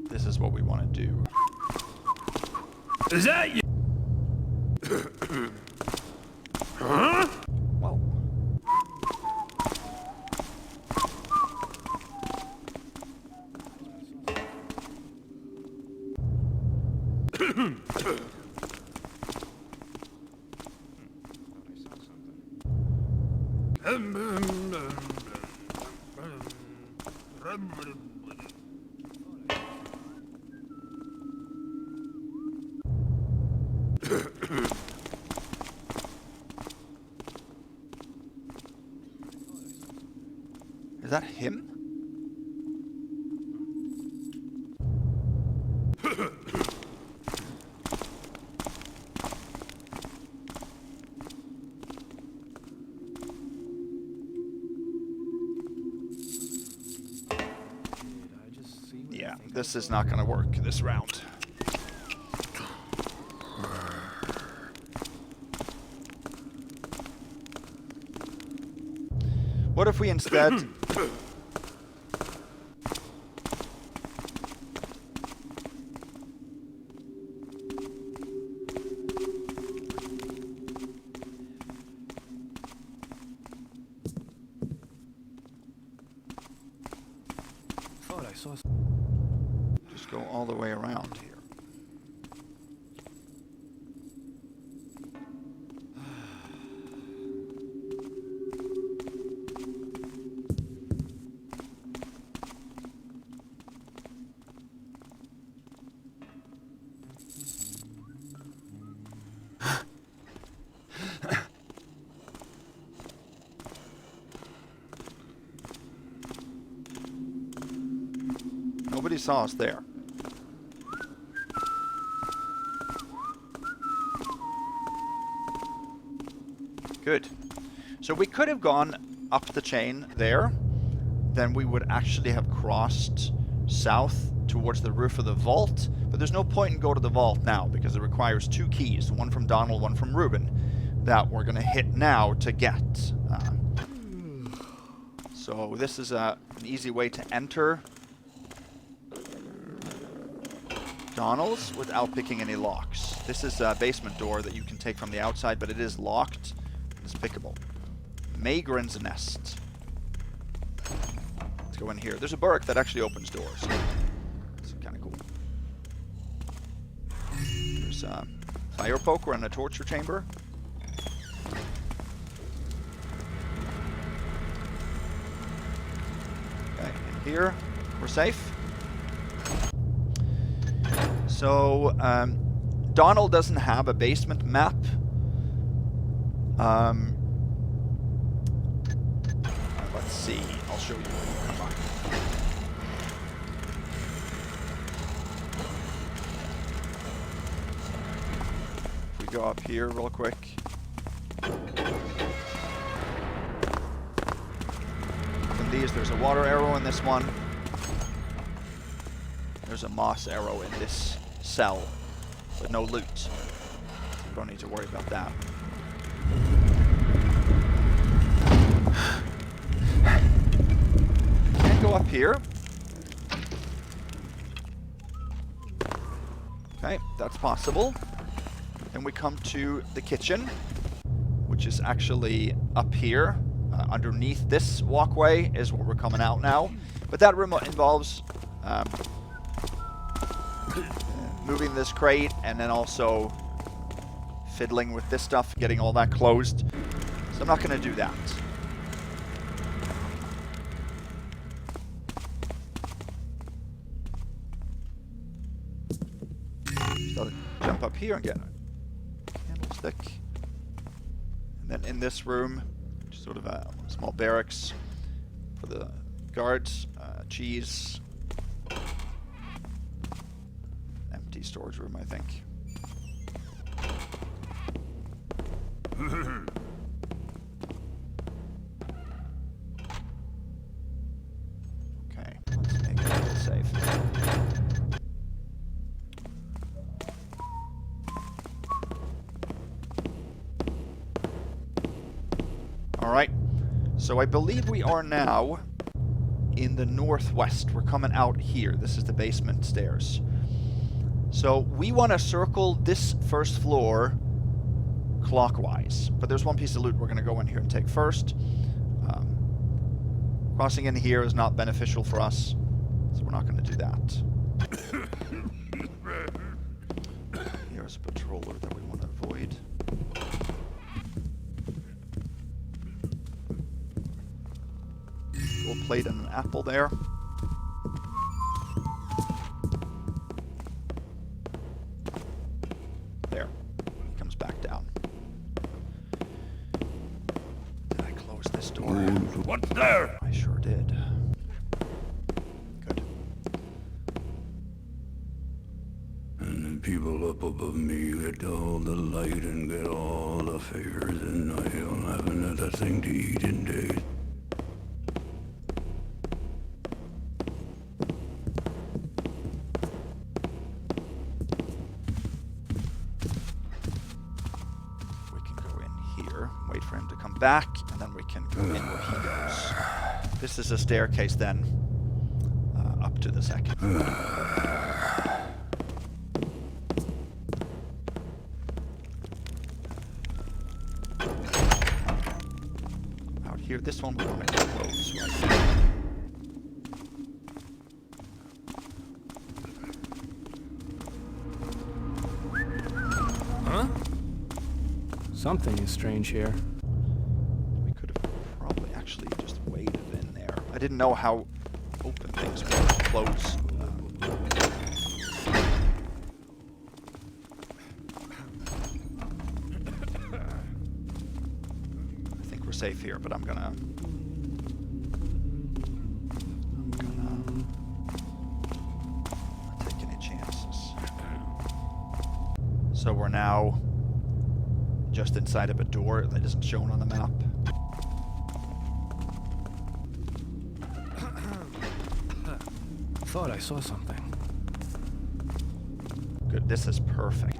Speaker 1: This is what we want to do.
Speaker 2: Is that you? Huh?
Speaker 1: Whoa.
Speaker 2: Thought I saw something.
Speaker 1: Is that him? Yeah, this is not gonna work this round. What if we instead...
Speaker 2: Thought I saw.
Speaker 1: just go all the way around here. Nobody saw us there. Good. So we could have gone up the chain there. Then we would actually have crossed south towards the roof of the vault. But there's no point in going to the vault now because it requires 2 keys. One from Donal, one from Reuben. That we're going to hit now to get. So this is an easy way to enter Donal's without picking any locks. This is a basement door that you can take from the outside, but it is locked. It's pickable. Magrin's Nest. Let's go in here. There's a burk that actually opens doors. It's kind of cool. There's a fire poker and a torture chamber. Okay, in here we're safe. So, Donal doesn't have a basement map. Let's see. I'll show you when you come up. If we go up here real quick. In these, there's a water arrow in this one. There's a moss arrow in this cell, but no loot. We don't need to worry about that. Can't go up here. Okay, that's possible. Then we come to the kitchen, which is actually up here. Underneath this walkway is where we're coming out now. But that room involves moving this crate and then also fiddling with this stuff, getting all that closed. So I'm not going to do that. So I'll jump up here and get a candlestick. And then in this room, just sort of a small barracks for the guards, cheese. Empty storage room, I think. Okay, let's make it a little safe. Alright, so I believe we are now in the northwest. We're coming out here. This is the basement stairs. So we want to circle this first floor clockwise. But there's one piece of loot we're going to go in here and take first. Crossing in here is not beneficial for us, so we're not going to do that. Here's a patroller that we want to avoid. Gold plate and an apple there. There. this door.
Speaker 3: What's there?
Speaker 1: I sure did. Good.
Speaker 3: And the people up above me get all the light and get all the favors, and I don't have another thing to eat in days.
Speaker 1: We can go in here, wait for him to come back, and then we can go in where he goes. This is a staircase then, up to the second floor. Out here, this one we want to close right now.
Speaker 2: Huh? Something is strange here.
Speaker 1: We could have probably actually just waited in there. I didn't know how open things were to close. I think we're safe here, but I'm gonna not take any chances. So we're now just inside of a door that isn't shown on the map.
Speaker 2: Thought I saw something.
Speaker 1: Good, this is perfect.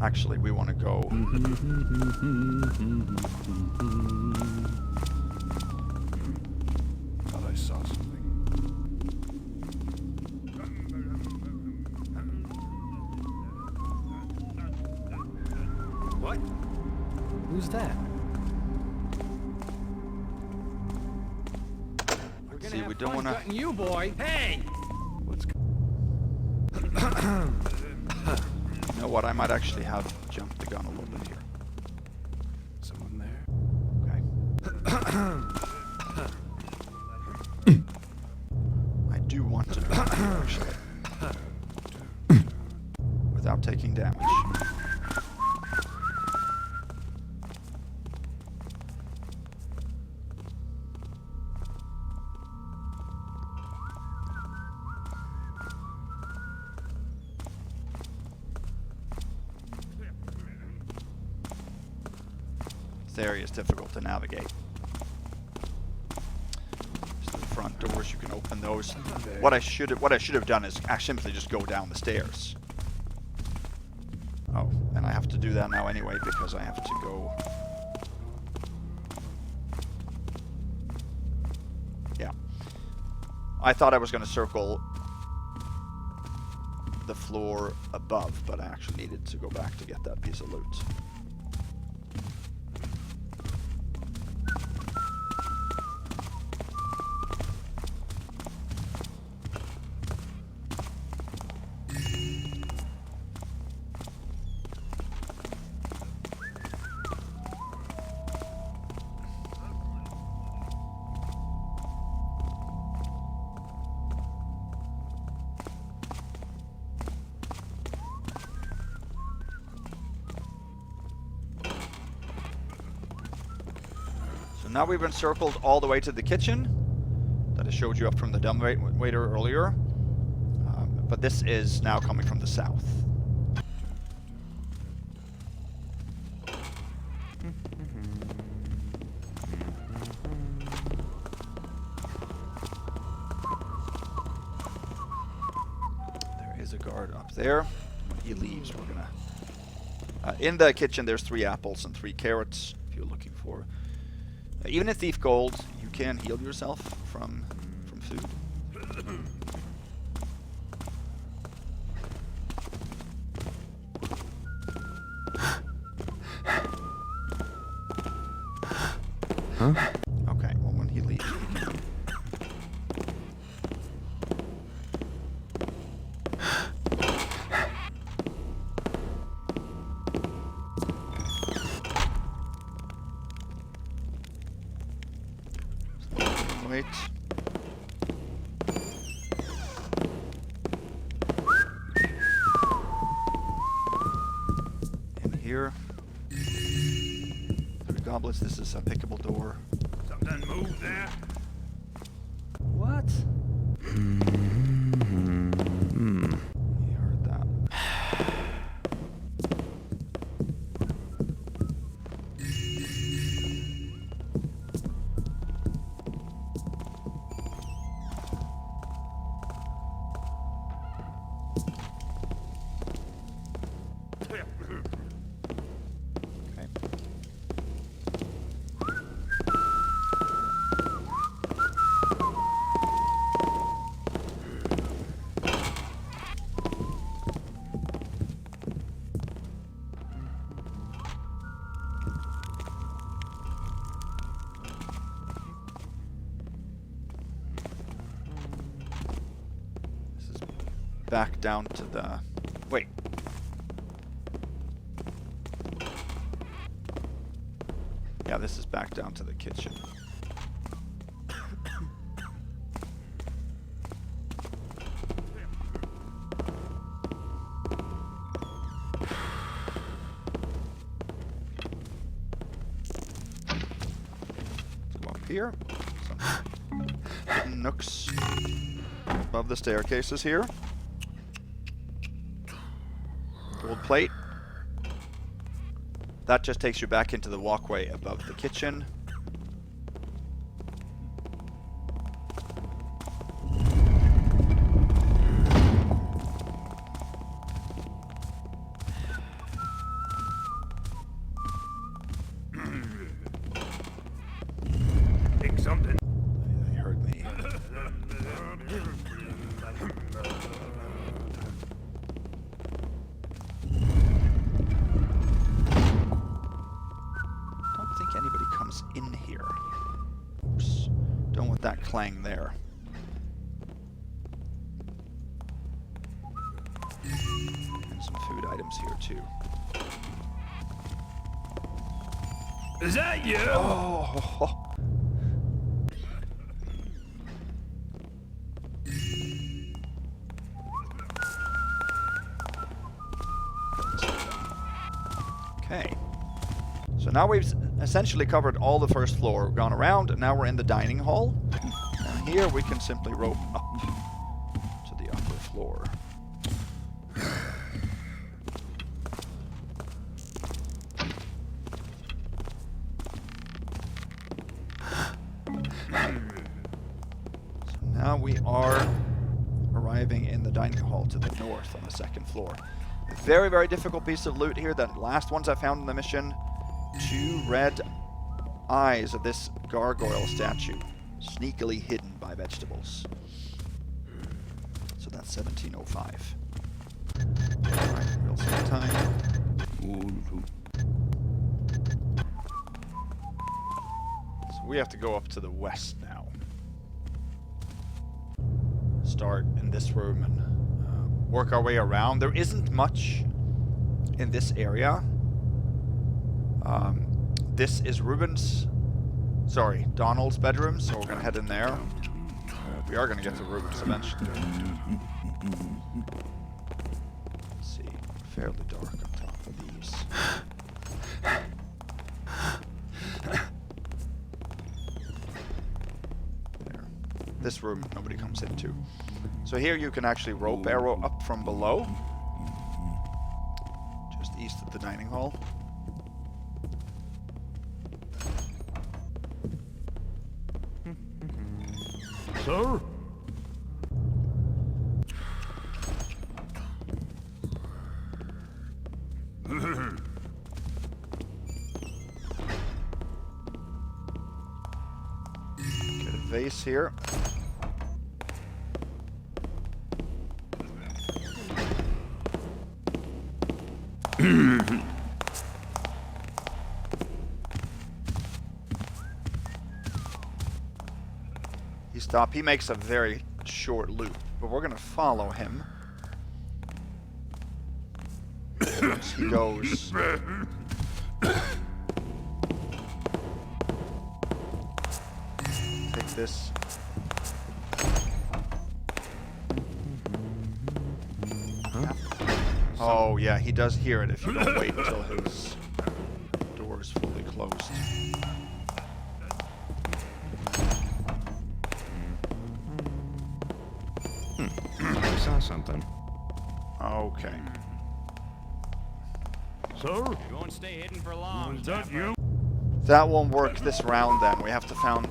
Speaker 1: Actually, we want to go.
Speaker 2: Thought I saw something. What? Who's that? We're gonna
Speaker 1: See,
Speaker 2: have
Speaker 1: we don't
Speaker 2: fun
Speaker 1: wanna-
Speaker 2: cutting you, boy. Hey! What's
Speaker 1: You know what? I might actually have jumped the gun a little bit here.
Speaker 2: someone there?
Speaker 1: Okay. I do want to drop here, actually. Without taking damage. This area is difficult to navigate. So the front doors, you can open those. What I should have done is simply just go down the stairs. Oh, and I have to do that now anyway because I have to go. Yeah. I thought I was going to circle the floor above, but I actually needed to go back to get that piece of loot. So now we've been circled all the way to the kitchen that I showed you up from the dumbwaiter earlier. But this is now coming from the south. There is a guard up there. When he leaves, we're gonna... in the kitchen, there's 3 apples and 3 carrots, if you're looking for... even in Thieves Guild, you can heal yourself from food.
Speaker 2: Huh?
Speaker 1: Okay, well when he leaves, we can... Wait. In here. 3 goblets. This is a pickable door.
Speaker 2: Something moved there.
Speaker 1: What? You heard that. Okay. This is back down to the... Wait. Yeah, this is back down to the kitchen. Let's go up here. Some hidden nooks above the staircases here. Gold plate. That just takes you back into the walkway above the kitchen.
Speaker 2: Think something.
Speaker 1: They heard me. Don't think anybody comes in here. Oops. Don't want that clang there. And some food items here too.
Speaker 2: Is that you?
Speaker 1: Oh. Okay. So now we've essentially covered all the first floor. We've gone around, and now we're in the dining hall. And here we can simply rope up to the upper floor. So now we are arriving in the dining hall to the north on the second floor. Very, very difficult piece of loot here. The last ones I found in the mission. 2 red eyes of this gargoyle statue, sneakily hidden by vegetables. So that's 1705. Alright, real same time. So we have to go up to the west now. Start in this room and work our way around. There isn't much in this area. This is Donal's bedroom, so we're gonna head in there. We are gonna get to Reuben's eventually. Let's see, fairly dark on top of these. There. This room nobody comes into. So here you can actually rope arrow up from below, just east of the dining hall.
Speaker 2: Sir?
Speaker 1: Get a vase here. He makes a very short loop, but we're gonna follow him. Once he goes. Take this Oh, yeah, he does hear it if you don't wait until his door is fully closed.
Speaker 2: I saw something.
Speaker 1: Okay.
Speaker 3: Sir?
Speaker 2: You won't stay hidden for long.
Speaker 3: Is that you?
Speaker 1: That won't work this round then. We have to find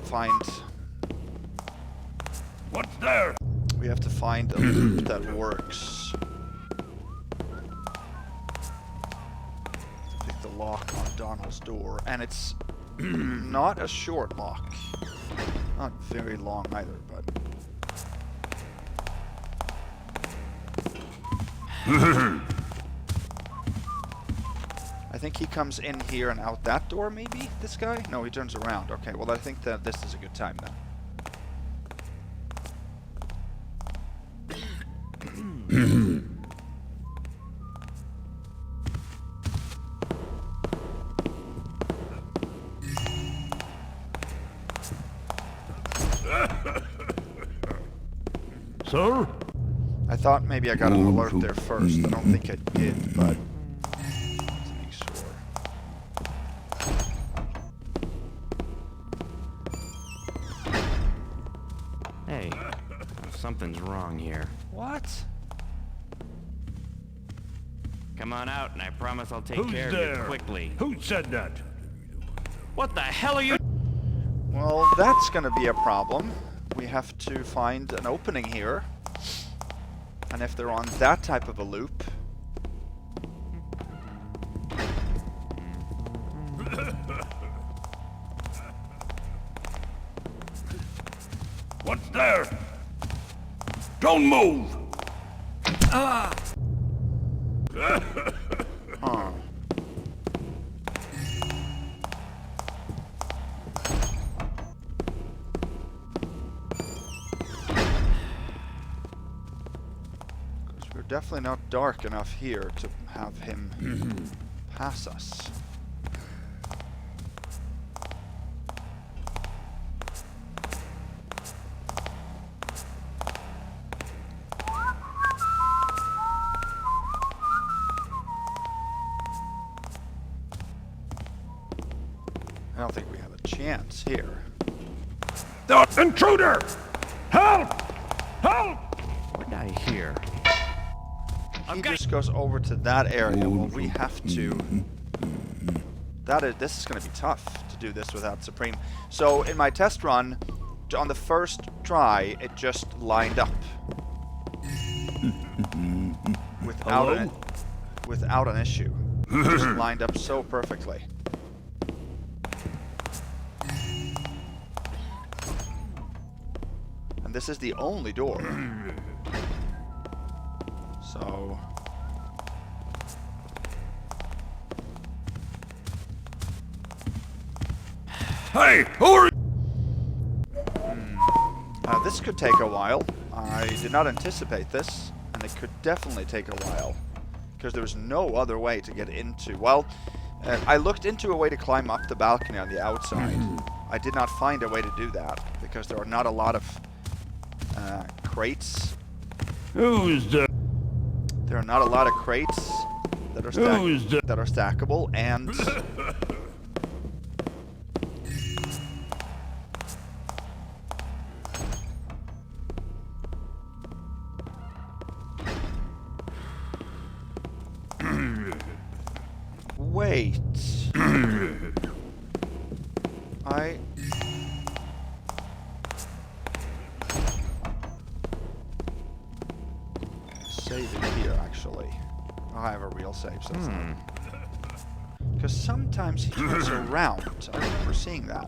Speaker 3: What's there?
Speaker 1: we have to find a loop that works. To pick the lock on Donal's door. And it's not a short lock. Not very long either, but I think he comes in here and out that door, maybe? This guy? No, he turns around. Okay, well, I think that this is a good time then.
Speaker 3: Sir?
Speaker 1: I thought maybe I got an alert there first. I don't think I did, but to make sure.
Speaker 2: Hey, something's wrong here.
Speaker 1: What?
Speaker 2: Come on out, and I promise I'll take
Speaker 3: Who's
Speaker 2: care
Speaker 3: there?
Speaker 2: of you quickly.
Speaker 3: Who said that?
Speaker 2: What the hell are you?
Speaker 1: Well, that's gonna be a problem. We have to find an opening here. And if they're on that type of a loop...
Speaker 3: What's there? Don't move!
Speaker 1: Huh. Because we're definitely not dark enough here to have him pass us. I don't think we have a chance here.
Speaker 3: The intruder! Help! Help!
Speaker 2: What did I hear?
Speaker 1: He just goes over to that area. Well, we have to... This is going to be tough to do this without Supreme. So, in my test run, on the first try, it just lined up. Without an issue. It just lined up so perfectly. And this is the only door. So...
Speaker 3: Hey, who are you?
Speaker 1: This could take a while. I did not anticipate this, and it could definitely take a while. Because there's no other way to get into... Well, I looked into a way to climb up the balcony on the outside. I did not find a way to do that, because there are not a lot of crates.
Speaker 3: Who's the...
Speaker 1: There are not a lot of crates that are, that are stackable, and... Wait. I... Save it here, actually. Oh, I have a real save, so it's not... Because sometimes he turns around. I remember seeing that.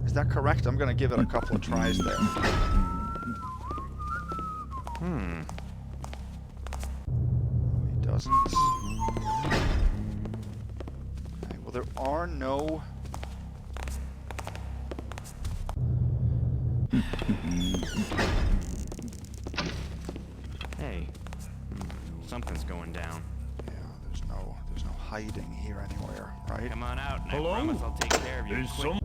Speaker 1: Is that correct? I'm going to give it a couple of tries there. He doesn't. Okay, well, there are no...
Speaker 2: Hey, something's going down.
Speaker 1: Yeah, there's no hiding here anywhere, right?
Speaker 2: Come on out, and
Speaker 3: Hello?
Speaker 2: I promise I'll take care of you
Speaker 3: Is
Speaker 2: quick.
Speaker 3: some...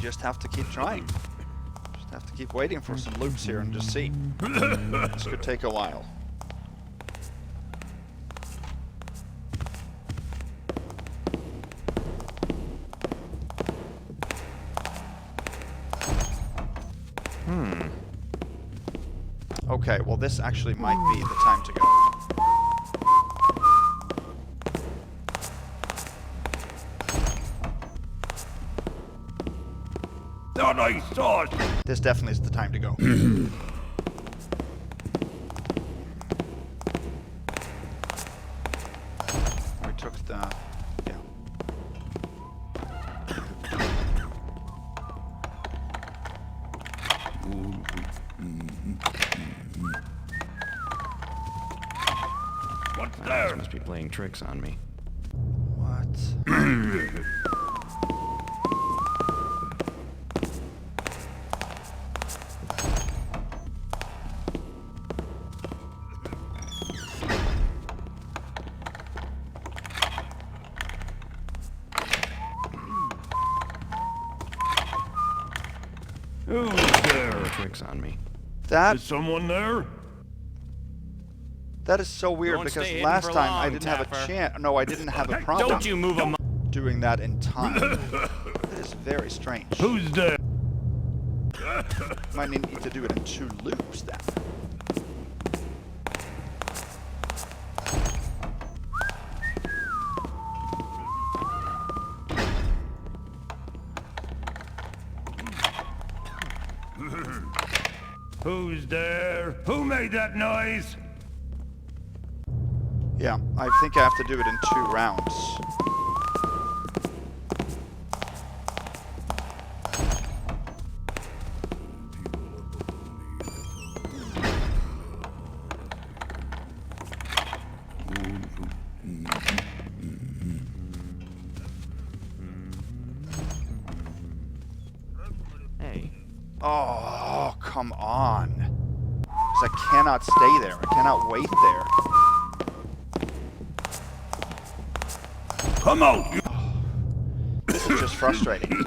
Speaker 1: just have to keep trying. Just have to keep waiting for some loops here and just see. This could take a while. Okay, well this actually might be the time to go.
Speaker 3: Thought I saw it.
Speaker 1: This definitely is the time to go. We took the... yeah.
Speaker 3: What's
Speaker 2: This
Speaker 3: there?
Speaker 2: must be playing tricks on me.
Speaker 1: What?
Speaker 3: Who's there?
Speaker 2: Tricks on me.
Speaker 1: That
Speaker 3: Is someone there?
Speaker 1: That is so weird
Speaker 2: Don't
Speaker 1: because
Speaker 2: stay hidden
Speaker 1: last
Speaker 2: for
Speaker 1: time I
Speaker 2: long,
Speaker 1: didn't have a
Speaker 2: Tapper.
Speaker 1: chance. No, I didn't have a problem
Speaker 2: Don't you move a
Speaker 1: doing that in time. That is very strange.
Speaker 3: Who's there?
Speaker 1: Might need to do it in 2 loops then.
Speaker 3: Who's there? Who made that noise?
Speaker 1: Yeah, I think I have to do it in 2 rounds.
Speaker 2: Hey.
Speaker 1: Oh, come on. Because I cannot stay there. I cannot wait there.
Speaker 3: Come out! You
Speaker 1: This is just frustrating.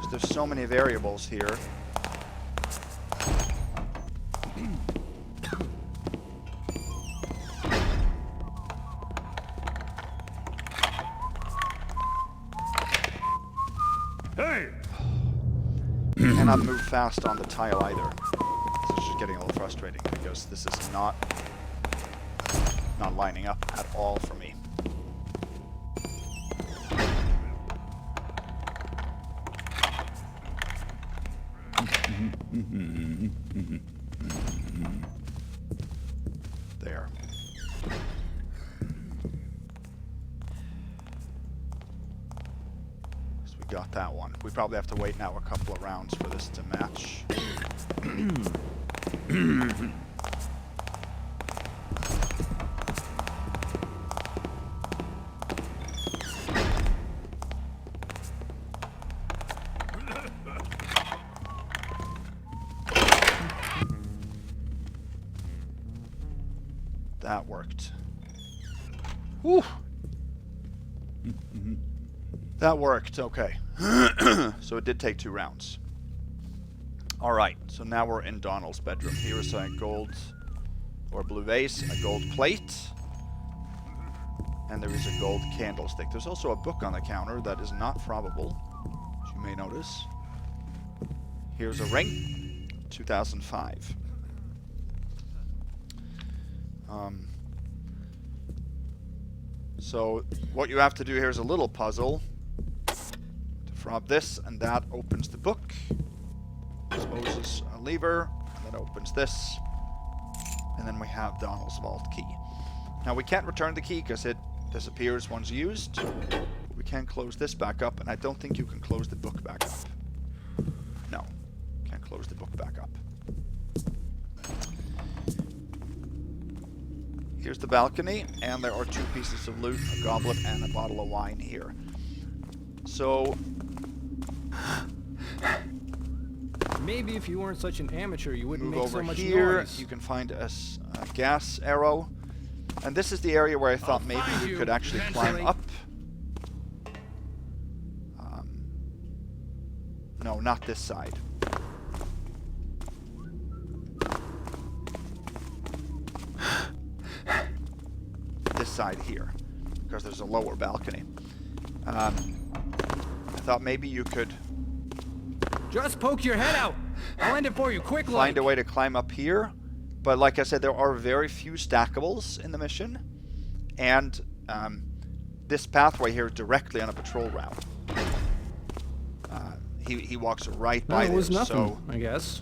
Speaker 1: There's so many variables here.
Speaker 3: Hey!
Speaker 1: Cannot move fast on the tile either. This is just getting a little frustrating because this is not lining up at all for me. There. So we got that one. We probably have to wait now a couple of rounds for this to match. That worked. Whew. That worked, okay. So it did take 2 rounds. Alright, so now we're in Donal's bedroom. Here is a gold or blue vase, a gold plate, and there is a gold candlestick. There's also a book on the counter that is not probable, as you may notice. Here's a ring, 2005. So what you have to do here is a little puzzle. To fob this, and that opens the book. Exposes a lever, and that opens this. And then we have Donal's vault key. Now we can't return the key because it disappears once used. We can close this back up, and I don't think you can close the book back up. No, can't close the book back up. Here's the balcony, and there are 2 pieces of loot, a goblet and a bottle of wine here. So,
Speaker 5: maybe if you weren't such an amateur, you wouldn't
Speaker 1: move
Speaker 5: make
Speaker 1: over
Speaker 5: so much
Speaker 1: here,
Speaker 5: noise.
Speaker 1: you can find a gas arrow. And this is the area where I thought maybe
Speaker 5: find
Speaker 1: you
Speaker 5: you
Speaker 1: could actually climb
Speaker 5: eventually.
Speaker 1: up. No, not this side. This side here, because there's a lower balcony. I thought maybe you could
Speaker 5: Just poke your head out. I'll end it for you, quick.
Speaker 1: find a way to climb up here. But like I said, there are very few stackables in the mission. And this pathway here is directly on a patrol route. He walks right by
Speaker 5: It was
Speaker 1: there,
Speaker 5: nothing,
Speaker 1: so
Speaker 5: I guess.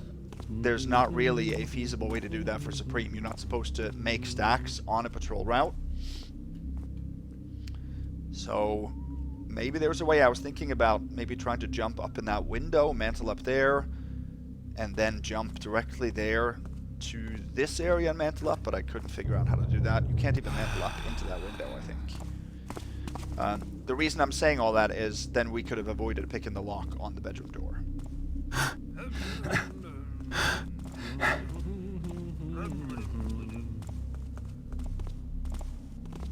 Speaker 1: there's not really a feasible way to do that for Supreme. You're not supposed to make stacks on a patrol route. So maybe there's a way. I was thinking about maybe trying to jump up in that window, mantle up there, and then jump directly there to this area and mantle up, but I couldn't figure out how to do that. You can't even mantle up into that window, I think. The reason I'm saying all that is then we could have avoided picking the lock on the bedroom door.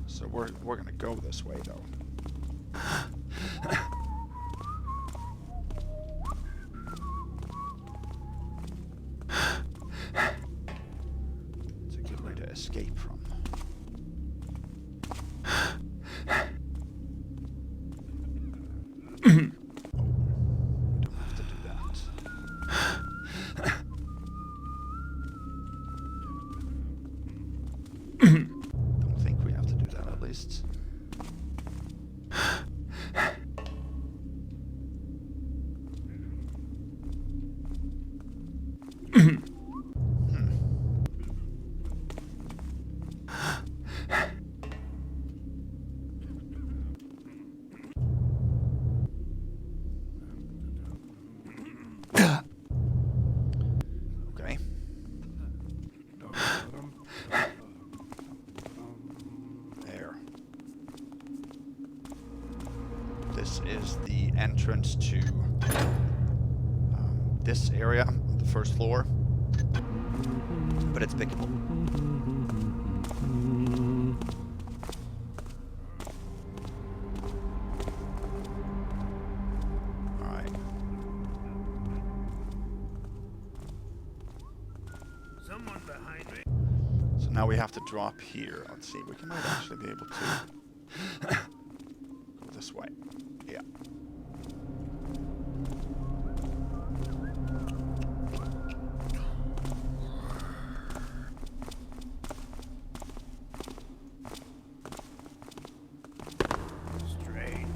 Speaker 1: So we're gonna go this way though. It's a good way to escape from. Oh, we don't have to do that. Don't think we have to do that at least. Okay. There. This is the entrance to this area, the first floor, but it's pickable. Alright.
Speaker 6: Someone behind me.
Speaker 1: So now we have to drop here. Let's see, we might actually be able to go this way. Yeah.
Speaker 6: Straight.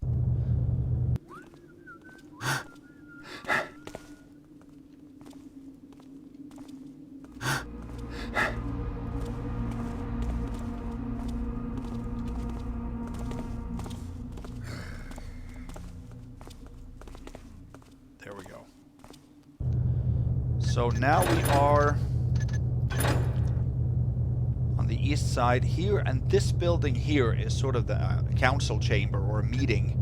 Speaker 1: There we go. So now we are on the east side here, and this building here is sort of the council chamber or a meeting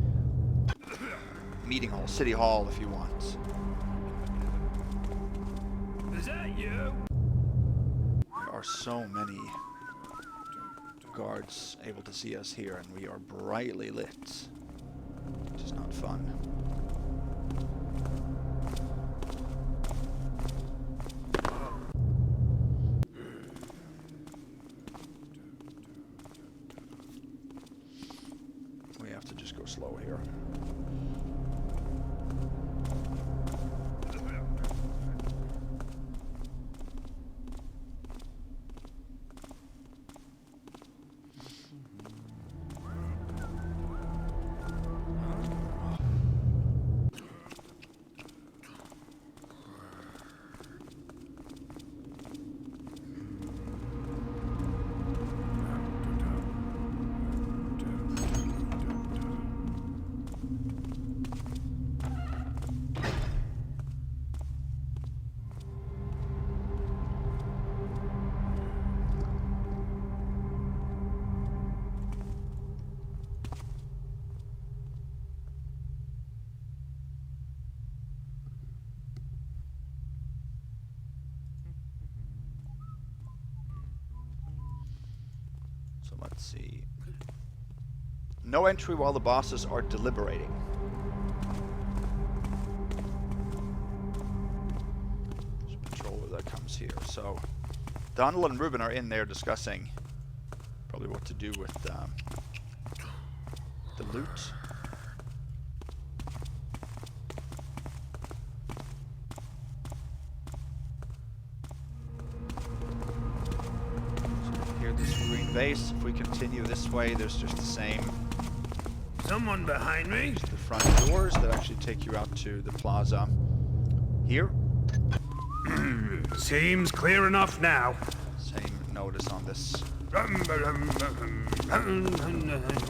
Speaker 1: hall, city hall if you want.
Speaker 6: Is that you?
Speaker 1: There are so many guards able to see us here, and we are brightly lit, which is not fun. We have to just go slow here. So let's see. No entry while the bosses are deliberating. here. So Donal and Reuben are in there discussing probably what to do with the loot. This green base. If we continue this way, there's just the same.
Speaker 6: Someone behind me?
Speaker 1: The front doors that actually take you out to the plaza here.
Speaker 6: Seems clear enough now.
Speaker 1: Same notice on this.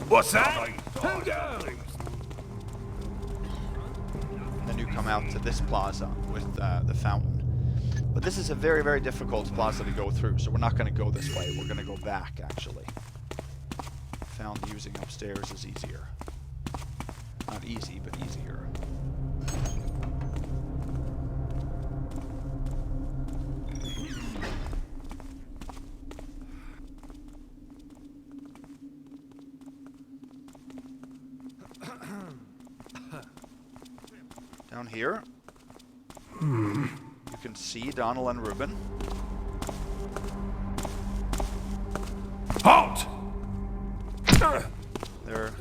Speaker 6: What's that?
Speaker 1: Then you come out to this plaza with the fountain. But this is a very, very difficult plaza to go through, so we're not going to go this way. We're going to go back, actually. Found using upstairs is easier. Not easy, but easier. Down here. You can see Donal and Reuben.
Speaker 6: Halt!
Speaker 1: They're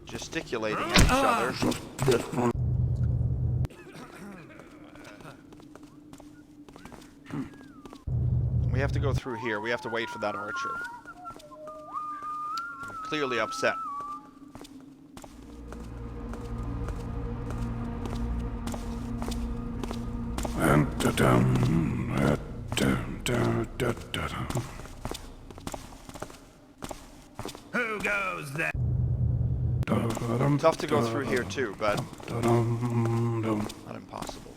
Speaker 1: gesticulating at each other. We have to go through here. We have to wait for that archer. They're clearly upset.
Speaker 6: Who goes there?
Speaker 1: Tough to go through here too, but not impossible.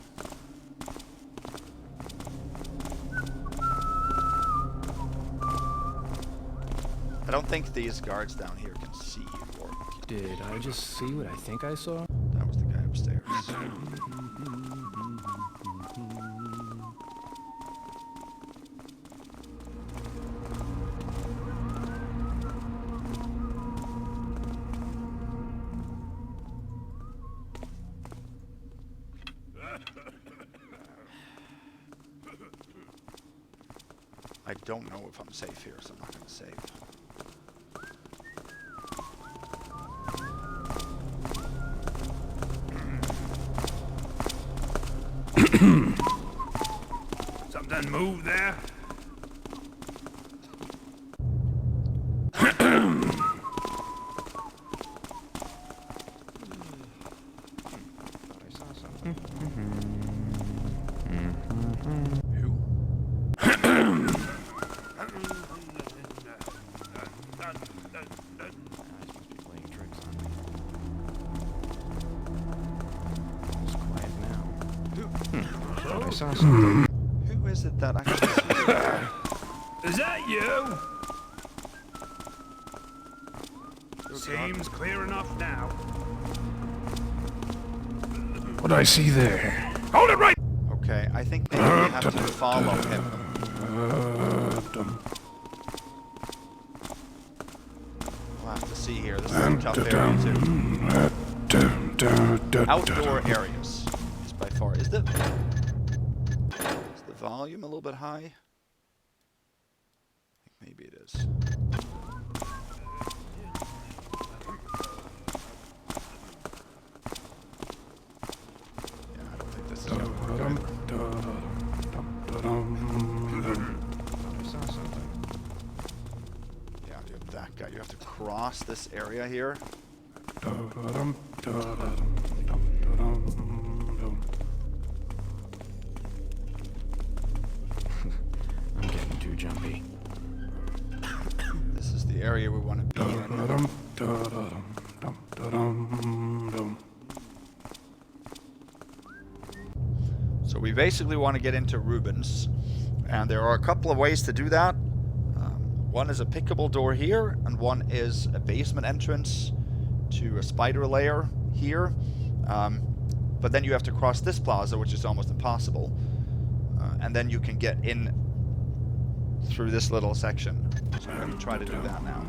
Speaker 1: I don't think these guards down here can see you. Or
Speaker 5: Did I just see what I think I saw?
Speaker 1: that was the guy upstairs. I don't know if I'm safe here, so I'm not going to save.
Speaker 6: Something move there?
Speaker 2: I saw something.
Speaker 1: Who?
Speaker 2: Guys must be playing tricks on me. It's quiet now. I saw something.
Speaker 1: Who is it that actually...
Speaker 6: Is that you? Seems clear enough now.
Speaker 3: What I see there?
Speaker 6: Hold it right!
Speaker 1: Okay, I think maybe we have to follow him. We'll have to see here. This is a tough area too. Outdoor areas is by far. Is the volume a little bit high? I think maybe it is. Yeah, I don't think this is gonna work either.
Speaker 2: I saw something.
Speaker 1: Yeah, you have that guy. You have to cross this area here.
Speaker 2: I'm getting too jumpy.
Speaker 1: This is the area we want to be in. So we basically want to get into Reuben's, and there are a couple of ways to do that. One is a pickable door here, and one is a basement entrance to a spider lair here. But then you have to cross this plaza, which is almost impossible. And then you can get in through this little section. So I'm going to try to do that now.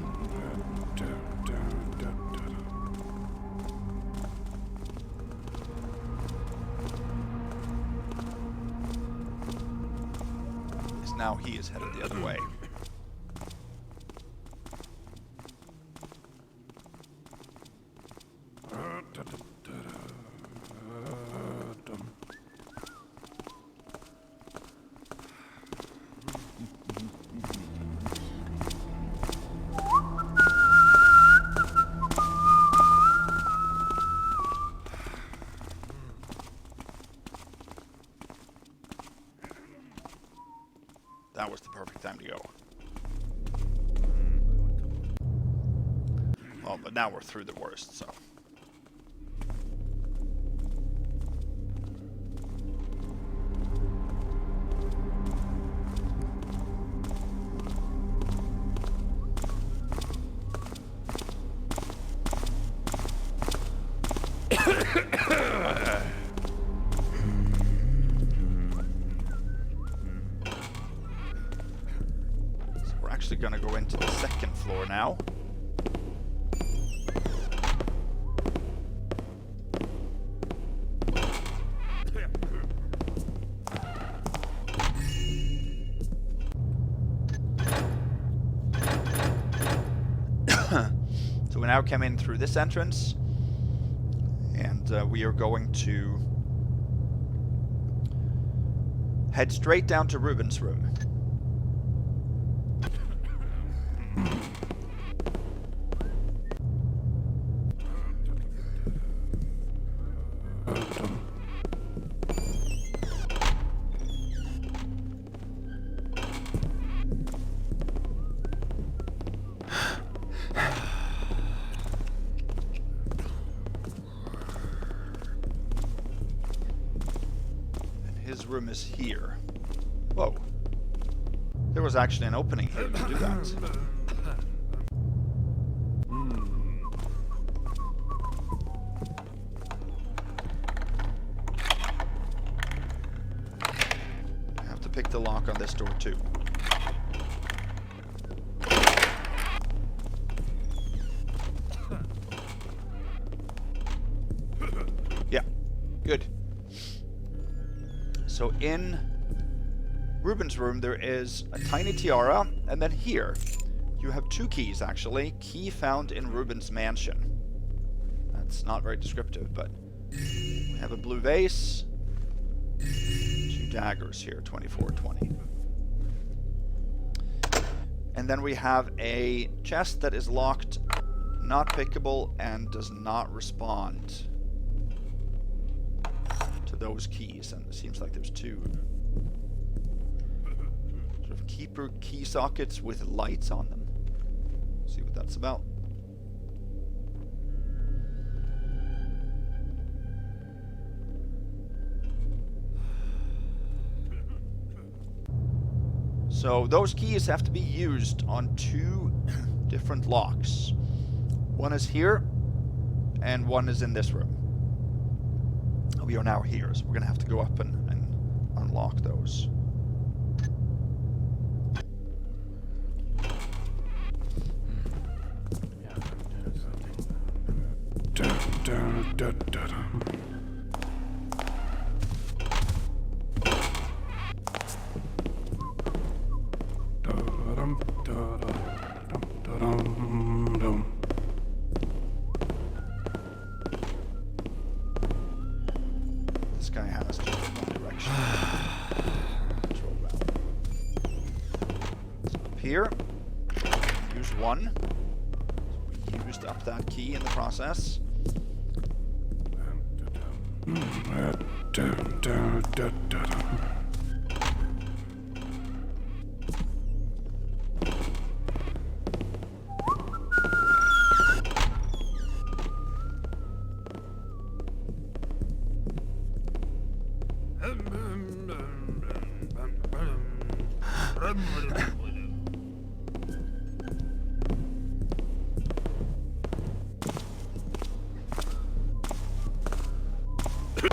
Speaker 1: now he is headed the other way. That was the perfect time to go. Well, but now we're through the worst, so. Gonna go into the second floor now. So we now come in through this entrance, and we are going to head straight down to Reuben's room. His room is here. Whoa. There was actually an opening here to do that. I have to pick the lock on this door too. Yeah, good. So in Reuben's room there is a tiny tiara, and then here you have two keys actually. Key found in Reuben's mansion. That's not very descriptive, but we have a blue vase, two daggers here, 24-20. And then we have a chest that is locked, not pickable, and does not respond to those keys, and it seems like there's two sort of keeper key sockets with lights on them. See what that's about. So those keys have to be used on two different locks. One is here, and one is in this room. We are now here, so we're going to have to go up and unlock those. This guy has just one direction. Control valve. So up here, use one. So we used up that key in the process.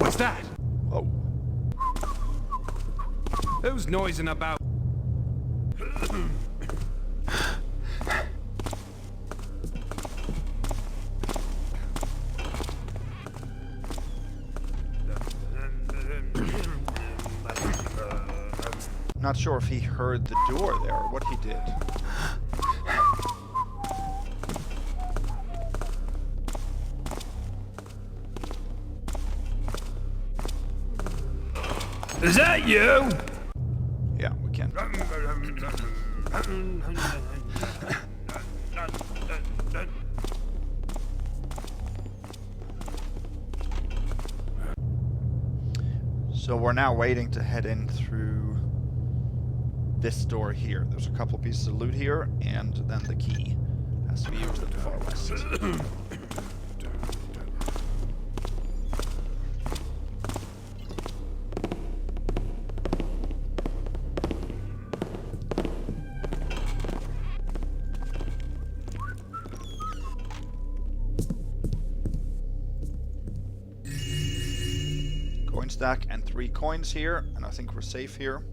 Speaker 6: What's that?
Speaker 1: Oh,
Speaker 6: Who's noising about?
Speaker 1: Not sure if he heard the door there or what he did.
Speaker 6: Is that you?
Speaker 1: Yeah, we can. So we're now waiting to head in through this door here. There's a couple pieces of loot here, and then the key has to be used at the far west. Coin stack and 3 coins here, and I think we're safe here.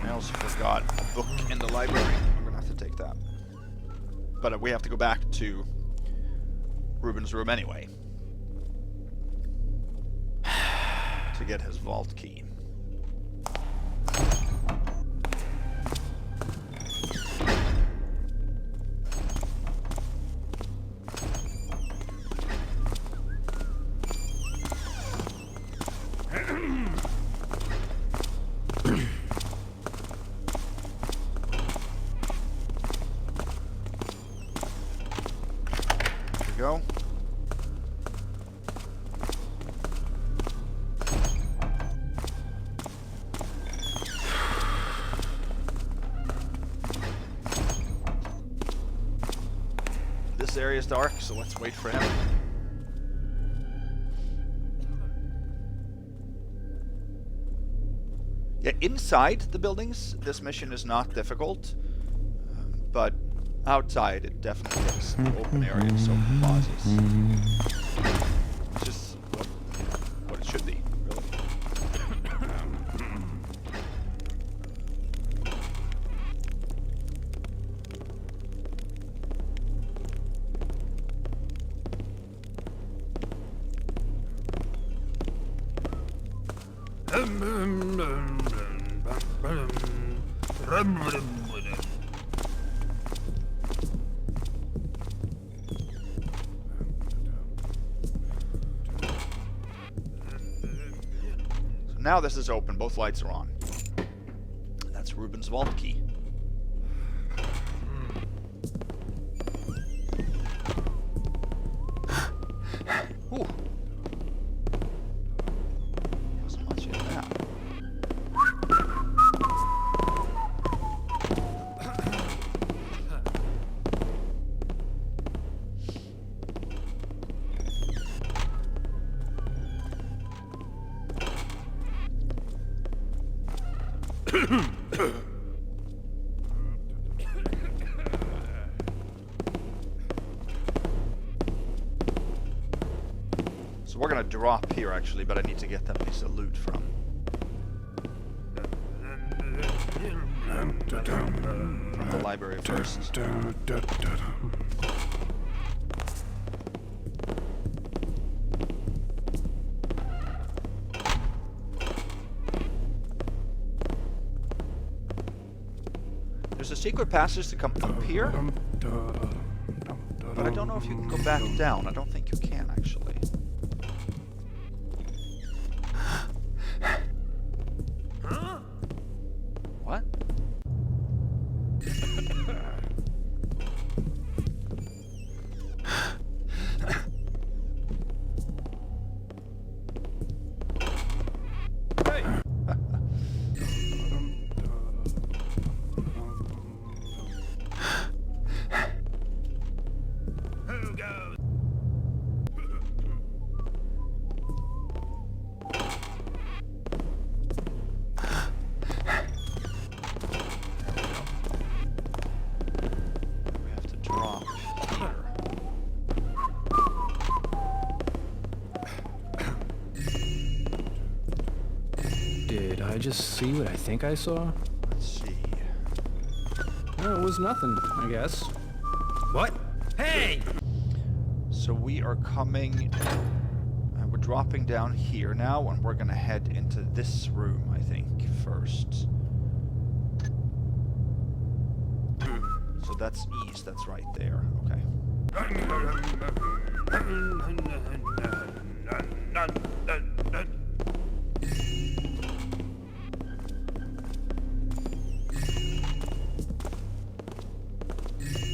Speaker 1: I also forgot a book in the library. I'm gonna have to take that. But we have to go back to Reuben's room anyway to get his vault key. Go. This area is dark, so let's wait for him. Yeah, inside the buildings, this mission is not difficult, but outside, it definitely is an open area, so pauses. Which is what it should be, really. Now this is open, both lights are on. That's Reuben's vault key. Ooh. Wasn't much in that. So we're gonna drop here actually, but I need to get that piece of loot from the library first. There's a secret passage to come up here, but I don't know if you can go back down. I don't think you can actually. What?
Speaker 5: Did I just see what I think I saw?
Speaker 1: Let's see.
Speaker 5: Well, it was nothing, I guess.
Speaker 6: What? Hey!
Speaker 1: So we are coming... we're dropping down here now, and we're going to head into this room, I think, first. So that's east, that's right there. Okay.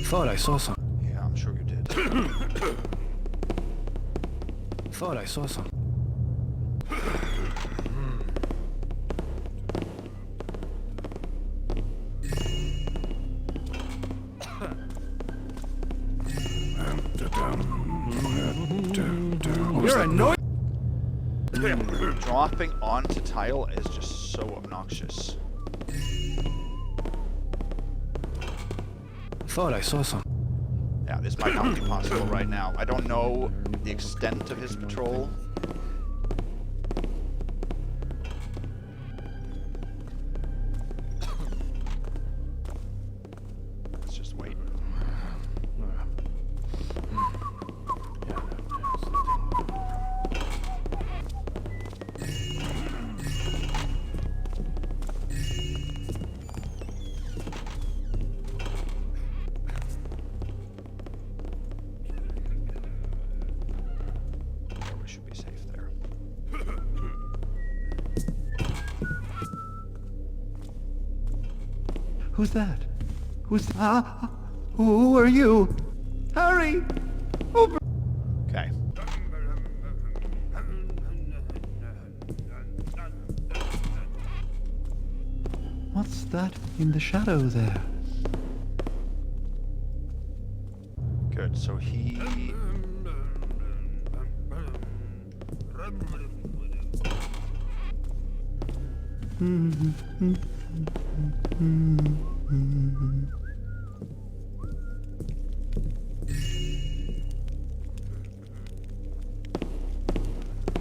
Speaker 5: Thought I saw something.
Speaker 1: Yeah, I'm sure you did.
Speaker 5: Thought I saw something.
Speaker 6: You're annoying!
Speaker 1: Dropping onto tile is just so obnoxious.
Speaker 5: Thought I saw something.
Speaker 1: Yeah, this might not be possible right now. I don't know the extent of his patrol. Let's just wait. There, we should be safe there.
Speaker 7: Who's that? Who are you? Hurry!
Speaker 1: Okay.
Speaker 7: What's that in the shadow there?
Speaker 1: Good, so he...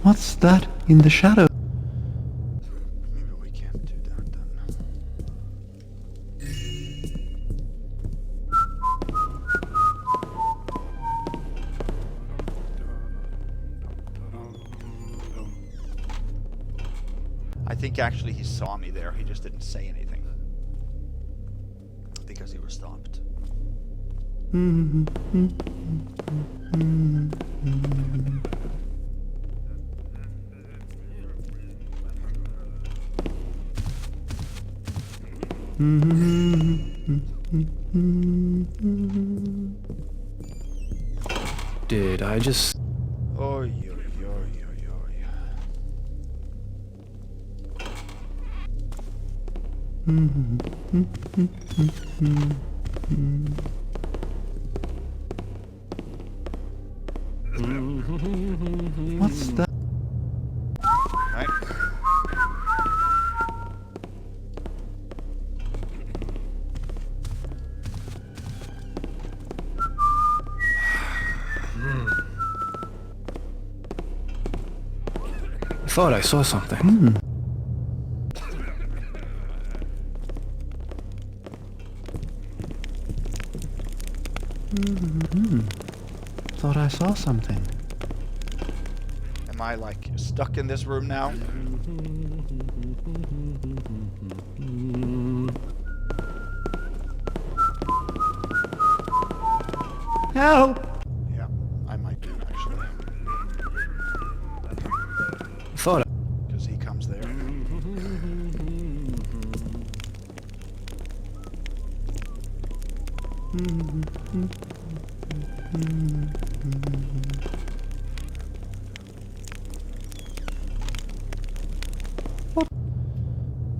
Speaker 7: What's that in the shadow?
Speaker 1: Maybe we can't do that then. I think actually he saw me there, he just didn't say anything. Because he was stopped.
Speaker 5: Did I just...
Speaker 1: Oy, oy, oy, oy, oy.
Speaker 7: What's that?
Speaker 1: Right?
Speaker 5: Thought I saw something.
Speaker 7: Thought I saw something.
Speaker 1: Am I like stuck in this room now?
Speaker 7: Help!
Speaker 1: Yeah, I might be actually.
Speaker 5: Thought I...
Speaker 1: Because he comes there.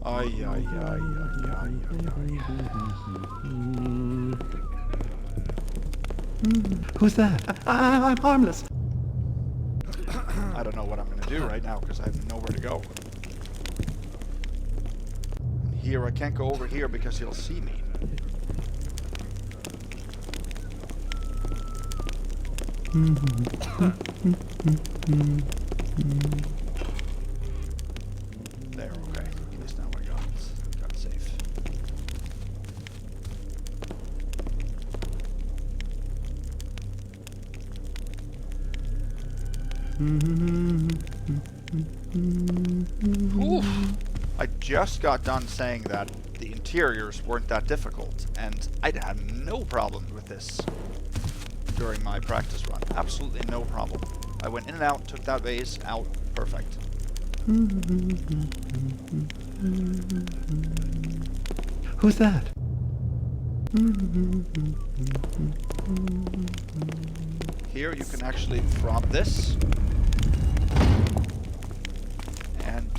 Speaker 1: Ay, ay, ay, ay, ay, ay,
Speaker 7: Who's that? I'm harmless.
Speaker 1: I don't know what I'm going to do right now because I have nowhere to go. And here, I can't go over here because he'll see me. There, okay. At least now I got safe. Oof. I just got done saying that the interiors weren't that difficult, and I'd had no problem with this during my practice run. Absolutely no problem. I went in and out, took that vase out, perfect.
Speaker 7: Who's that?
Speaker 1: Here you can actually drop this, and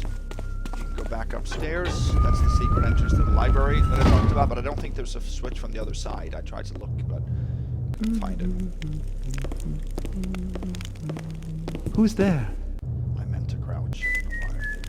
Speaker 1: you can go back upstairs. That's the secret entrance to the library that I talked about, but I don't think there's a switch from the other side. I tried to look, but couldn't find it.
Speaker 7: Who's there?
Speaker 1: I meant to crouch. I don't know why I didn't.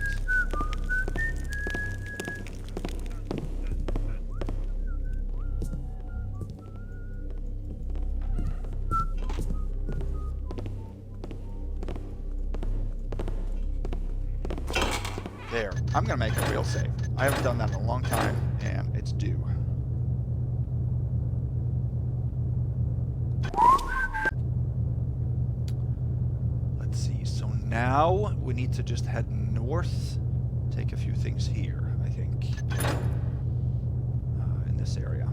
Speaker 1: There. I'm gonna make a real save. I haven't done that in a long time, and it's due. Let's see. So now we need to just head north. Take a few things here, I think. In this area.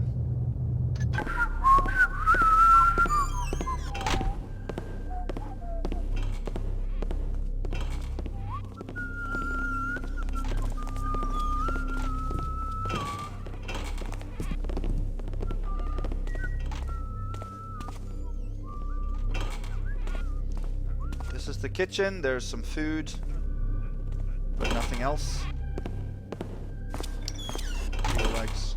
Speaker 1: This is the kitchen. There's some food, but nothing else. Your legs.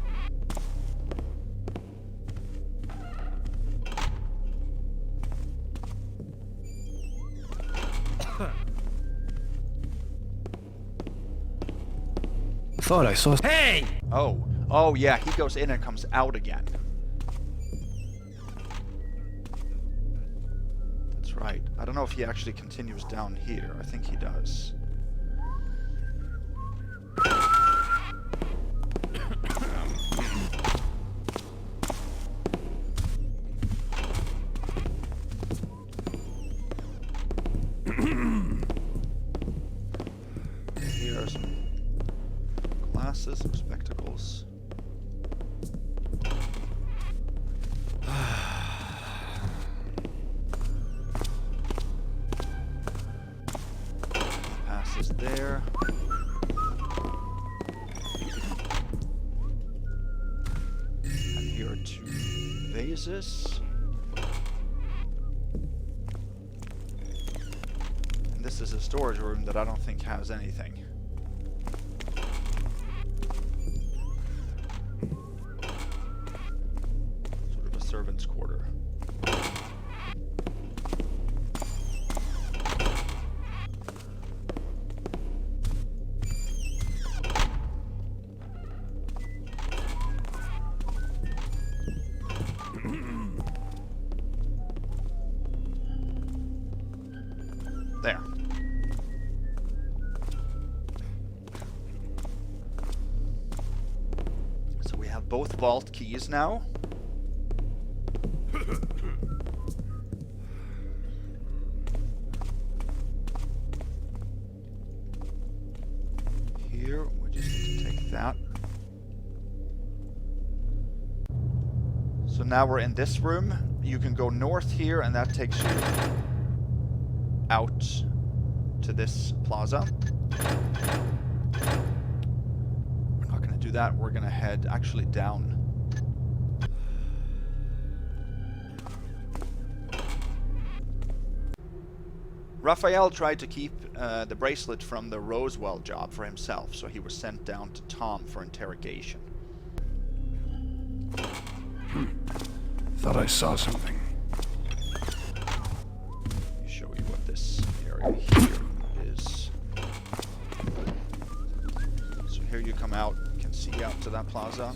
Speaker 5: Thought I saw. Hey!
Speaker 1: Oh yeah, he goes in and comes out again. That's right. I don't know if he actually continues down here. I think he does. Here are some glasses, some spectacles. Passes there. And here are two vases. And this is a storage room that I don't think has anything. Sort of a servant's quarter. There. So we have both vault keys now. Here, we just need to take that. So now we're in this room. You can go north here, and that takes you out to this plaza. We're not going to do that. We're going to head actually down. Raphael tried to keep the bracelet from the Roswell job for himself, so he was sent down to Tom for interrogation.
Speaker 3: Thought I saw something.
Speaker 1: Let me show you what this area here is. So here you come out, you can see out to that plaza.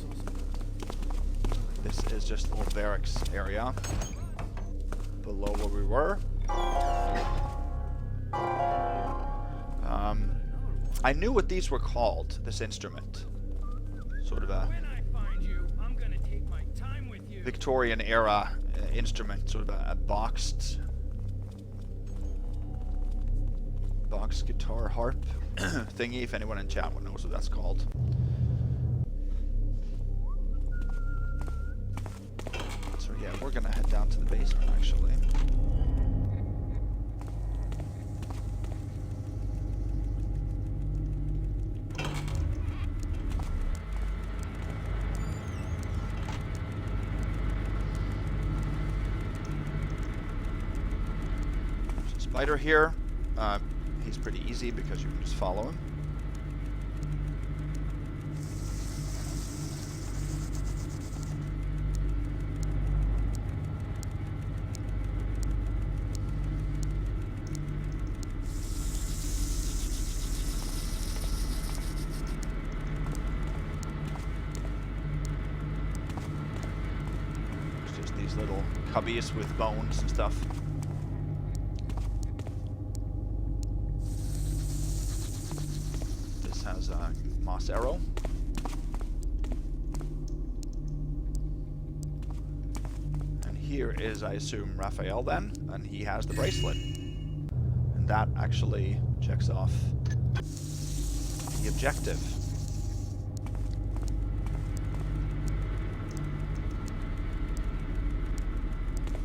Speaker 1: This is just the little barracks area below where we were. I knew what these were called, this instrument. Sort of a Victorian era instrument, sort of a boxed box guitar harp thingy, if anyone in chat knows what that's called. So yeah, we're gonna head down to the basement actually. There's a spider here. He's pretty easy because you can just follow him. There's just these little cubbies with bones and stuff. Has a moss arrow. And here is, I assume, Raphael then, and he has the bracelet. And that actually checks off the objective.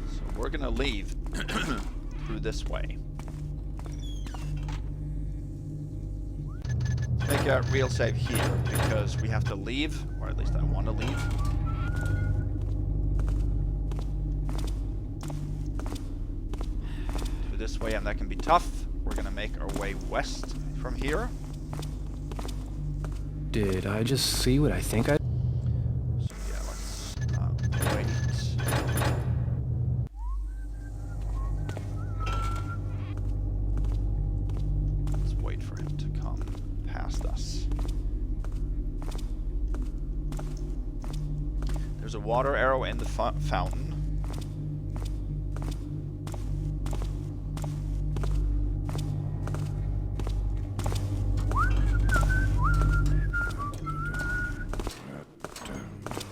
Speaker 1: So we're gonna leave through this way. Make a real save here because we have to leave, or at least I want to leave. Through this way, and that can be tough. We're gonna make our way west from here.
Speaker 5: Did I just see what I think I...
Speaker 1: So yeah, let's wait. Let's wait for him to come past us. There's a water arrow in the fountain.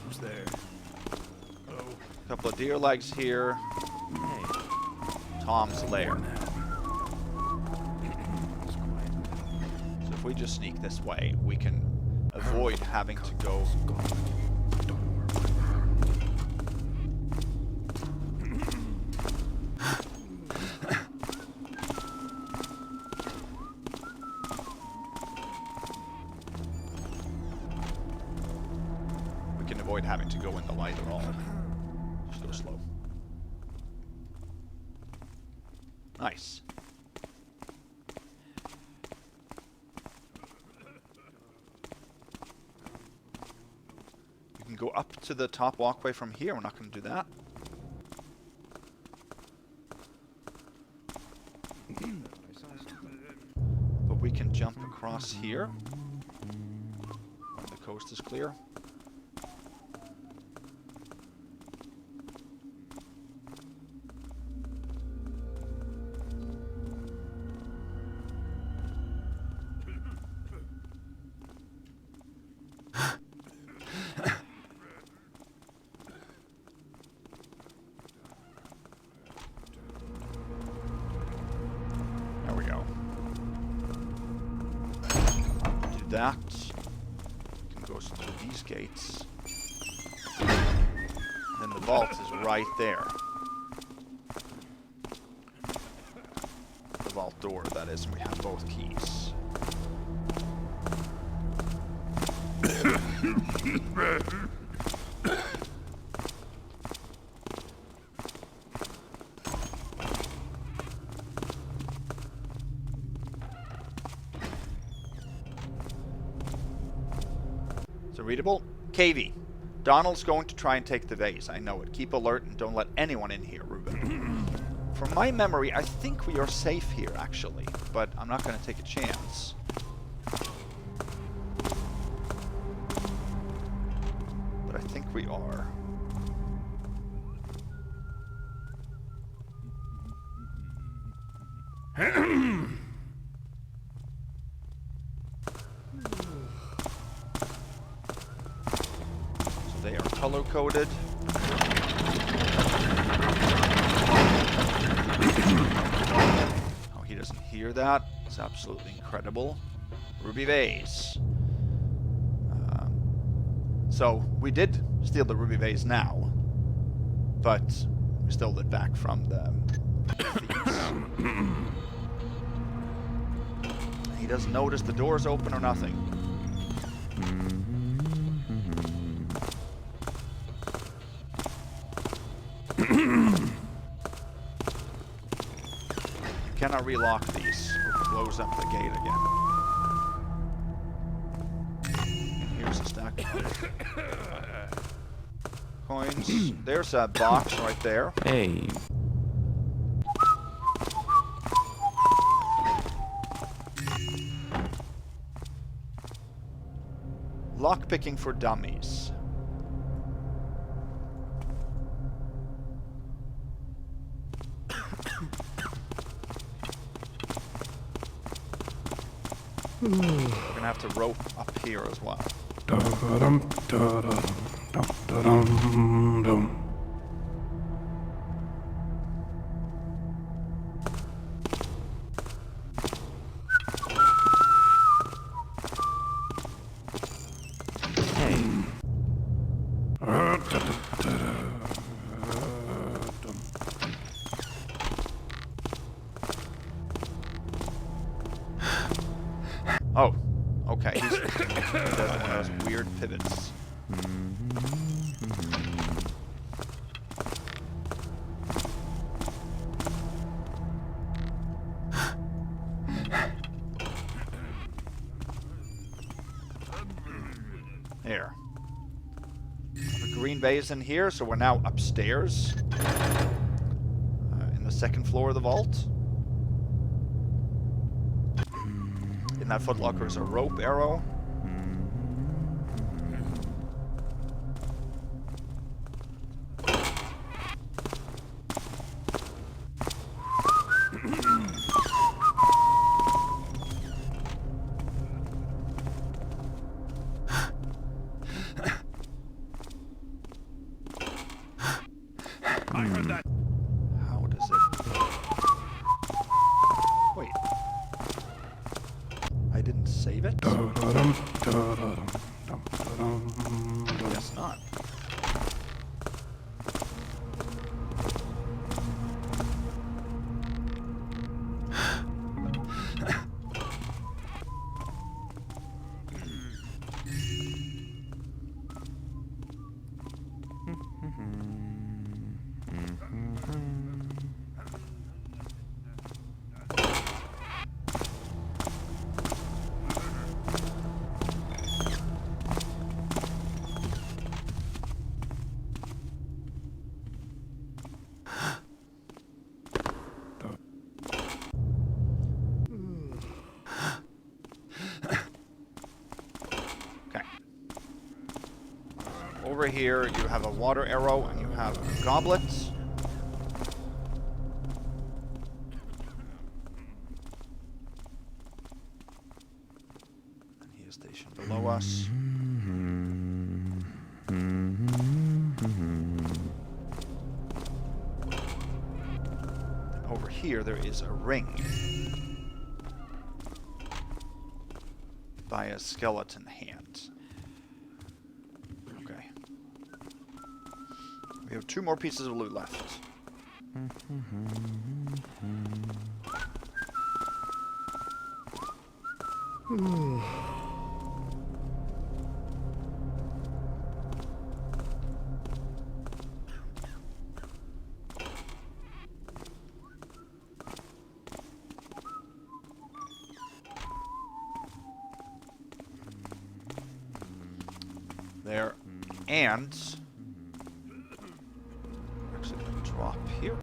Speaker 2: Who's there? Oh.
Speaker 1: A couple of deer legs here.
Speaker 2: Hey.
Speaker 1: Tom's Lair. So if we just sneak this way, we can avoid having to go. We can avoid having to go in the light at all. Just go slow. Nice. You can go up to the top walkway from here. We're not going to do that. But we can jump across here when the coast is clear. There we go. Do that. Can go through these gates. Then the vault is right there. The vault door, that is, and we have both keys. So readable. Cavey. Donald's going to try and take the vase. I know it. Keep alert and don't let anyone in here, Reuben. From my memory, I think we are safe here, actually. But I'm not going to take a chance. But I think we are. So they are color-coded. Oh, he doesn't hear that. So is absolutely incredible. Ruby vase. So we did steal the ruby vase now, but we stole it back from the thieves. He doesn't notice the door's open or nothing. Cannot relock these or close up the gate again. Here's a stack of coins. There's a box right there.
Speaker 2: Hey.
Speaker 1: Lockpicking for dummies. We're gonna have to rope up here as well. Oh, okay. He's does one of those weird pivots. Here. The green vase in here, so we're now upstairs in the second floor of the vault. In that footlocker is a rope arrow.
Speaker 6: I heard that.
Speaker 1: How does it... Wait. I didn't save it? Guess not. Over here, you have a water arrow and you have a goblet. And he is stationed below us. And over here, there is a ring by a skeleton hand. We have 2 more pieces of loot left. There. And... drop here.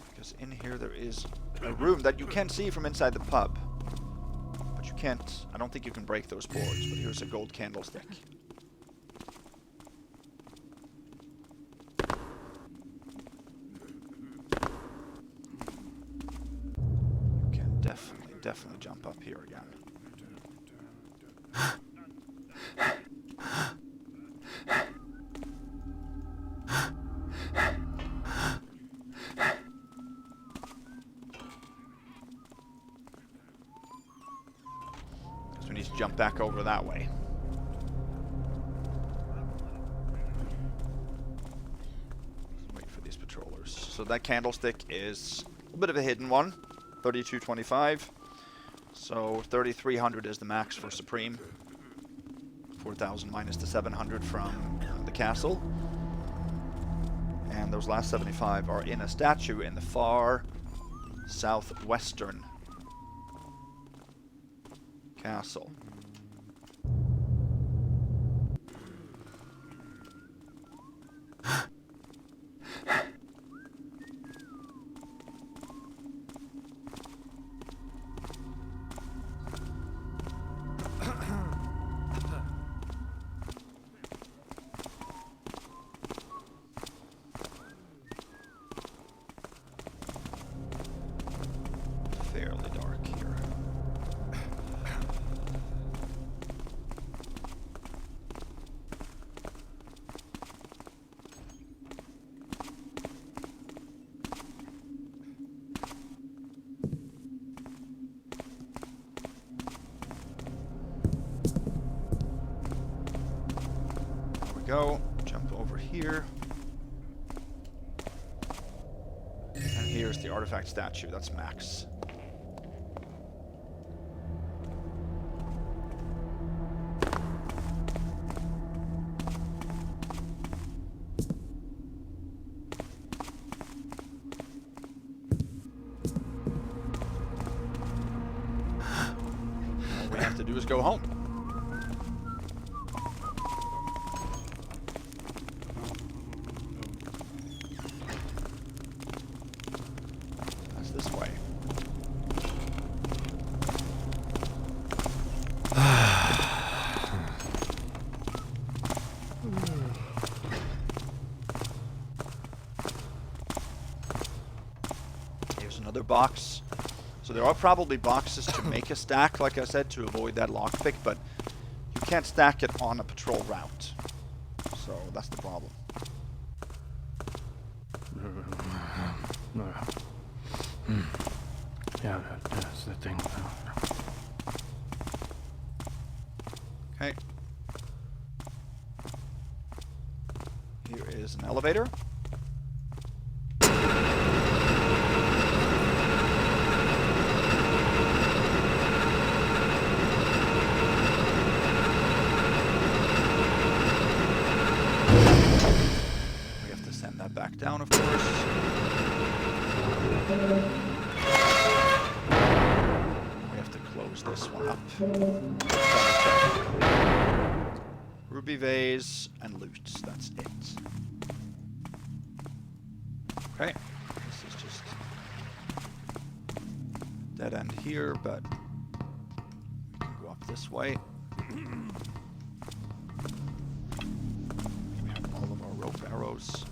Speaker 1: Because in here there is a room that you can see from inside the pub. But you can't, I don't think you can break those boards, but here's a gold candlestick. You can definitely jump up here again. jump back over that way. Wait for these patrollers. So that candlestick is a bit of a hidden one. 3225. So 3300 is the max for Supreme. 4000 minus the 700 from the castle. And those last 75 are in a statue in the far southwestern castle. Fairly dark here. There we go. Jump over here. And here's the artifact statue. That's max. All we have to do is go home. That's this way. Here's another box. So there are probably boxes to make a stack, like I said, to avoid that lockpick, but you can't stack it on a patrol route. So that's the problem.
Speaker 2: Yeah, that's the thing.
Speaker 1: Okay. Here is an elevator. We have to send that back down, of course. We have to close this one up. Ruby vase and loot. That's it. Okay. This is just dead end here, but we can go up this way. We have all of our rope arrows.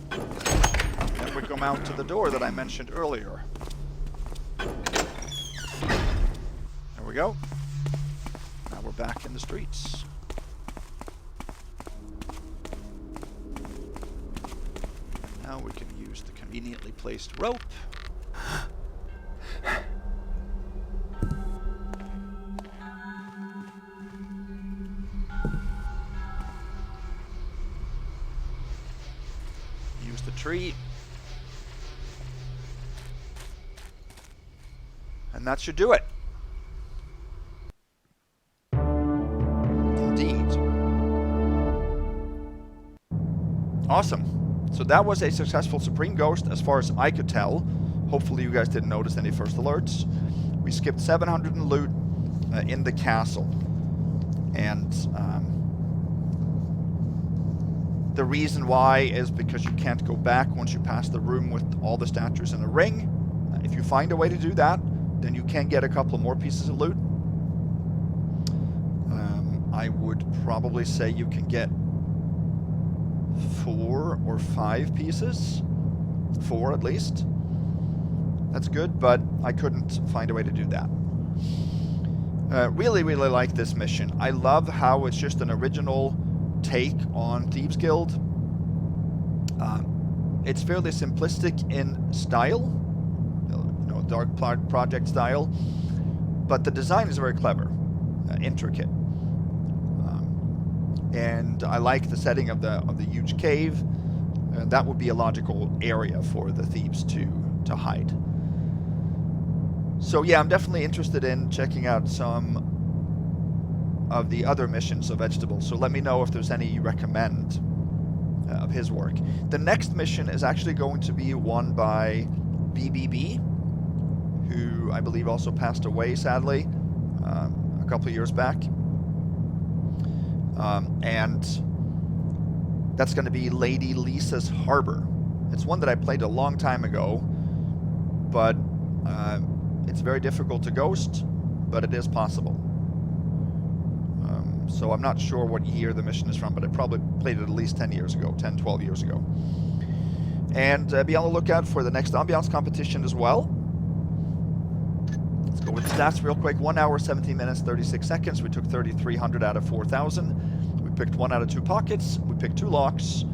Speaker 1: Then we come out to the door that I mentioned earlier. There we go. Now we're back in the streets. Now we can use the conveniently placed rope. Use the tree. And that should do it. Indeed. Awesome. So that was a successful Supreme Ghost as far as I could tell. Hopefully you guys didn't notice any first alerts. We skipped 700 in loot in the castle. And the reason why is because you can't go back once you pass the room with all the statues in a ring. If you find a way to do that, then you can get a couple more pieces of loot. I would probably say you can get 4 or 5 pieces. 4 at least. That's good, but I couldn't find a way to do that. Really like this mission. I love how it's just an original take on Thieves Guild. It's fairly simplistic in style, you know, Dark Project style, but the design is very clever. intricate. And I like the setting of the huge cave. That would be a logical area for the thieves to hide. So yeah, I'm definitely interested in checking out some of the other missions of Vegetables. So let me know if there's any you recommend of his work. The next mission is actually going to be one by BBB, who I believe also passed away, sadly, a couple of years back. And that's going to be Lady Lisa's Harbor. It's one that I played a long time ago, but it's very difficult to ghost, but it is possible. So I'm not sure what year the mission is from, but I probably played it at least 10 years ago, 10, 12 years ago. And be on the lookout for the next ambiance competition as well. Let's go with the stats real quick. 1 hour, 17 minutes, 36 seconds. We took 3,300 out of 4,000. We picked 1 out of 2 pockets. We picked 2 locks.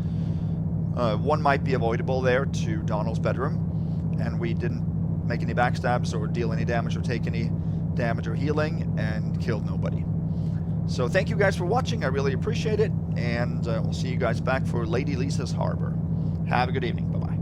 Speaker 1: One might be avoidable there to Donal's bedroom. And we didn't make any backstabs or deal any damage or take any damage or healing, and killed nobody. So thank you guys for watching. I really appreciate it. And we'll see you guys back for Lady Lisa's Harbor. Have a good evening. Bye-bye.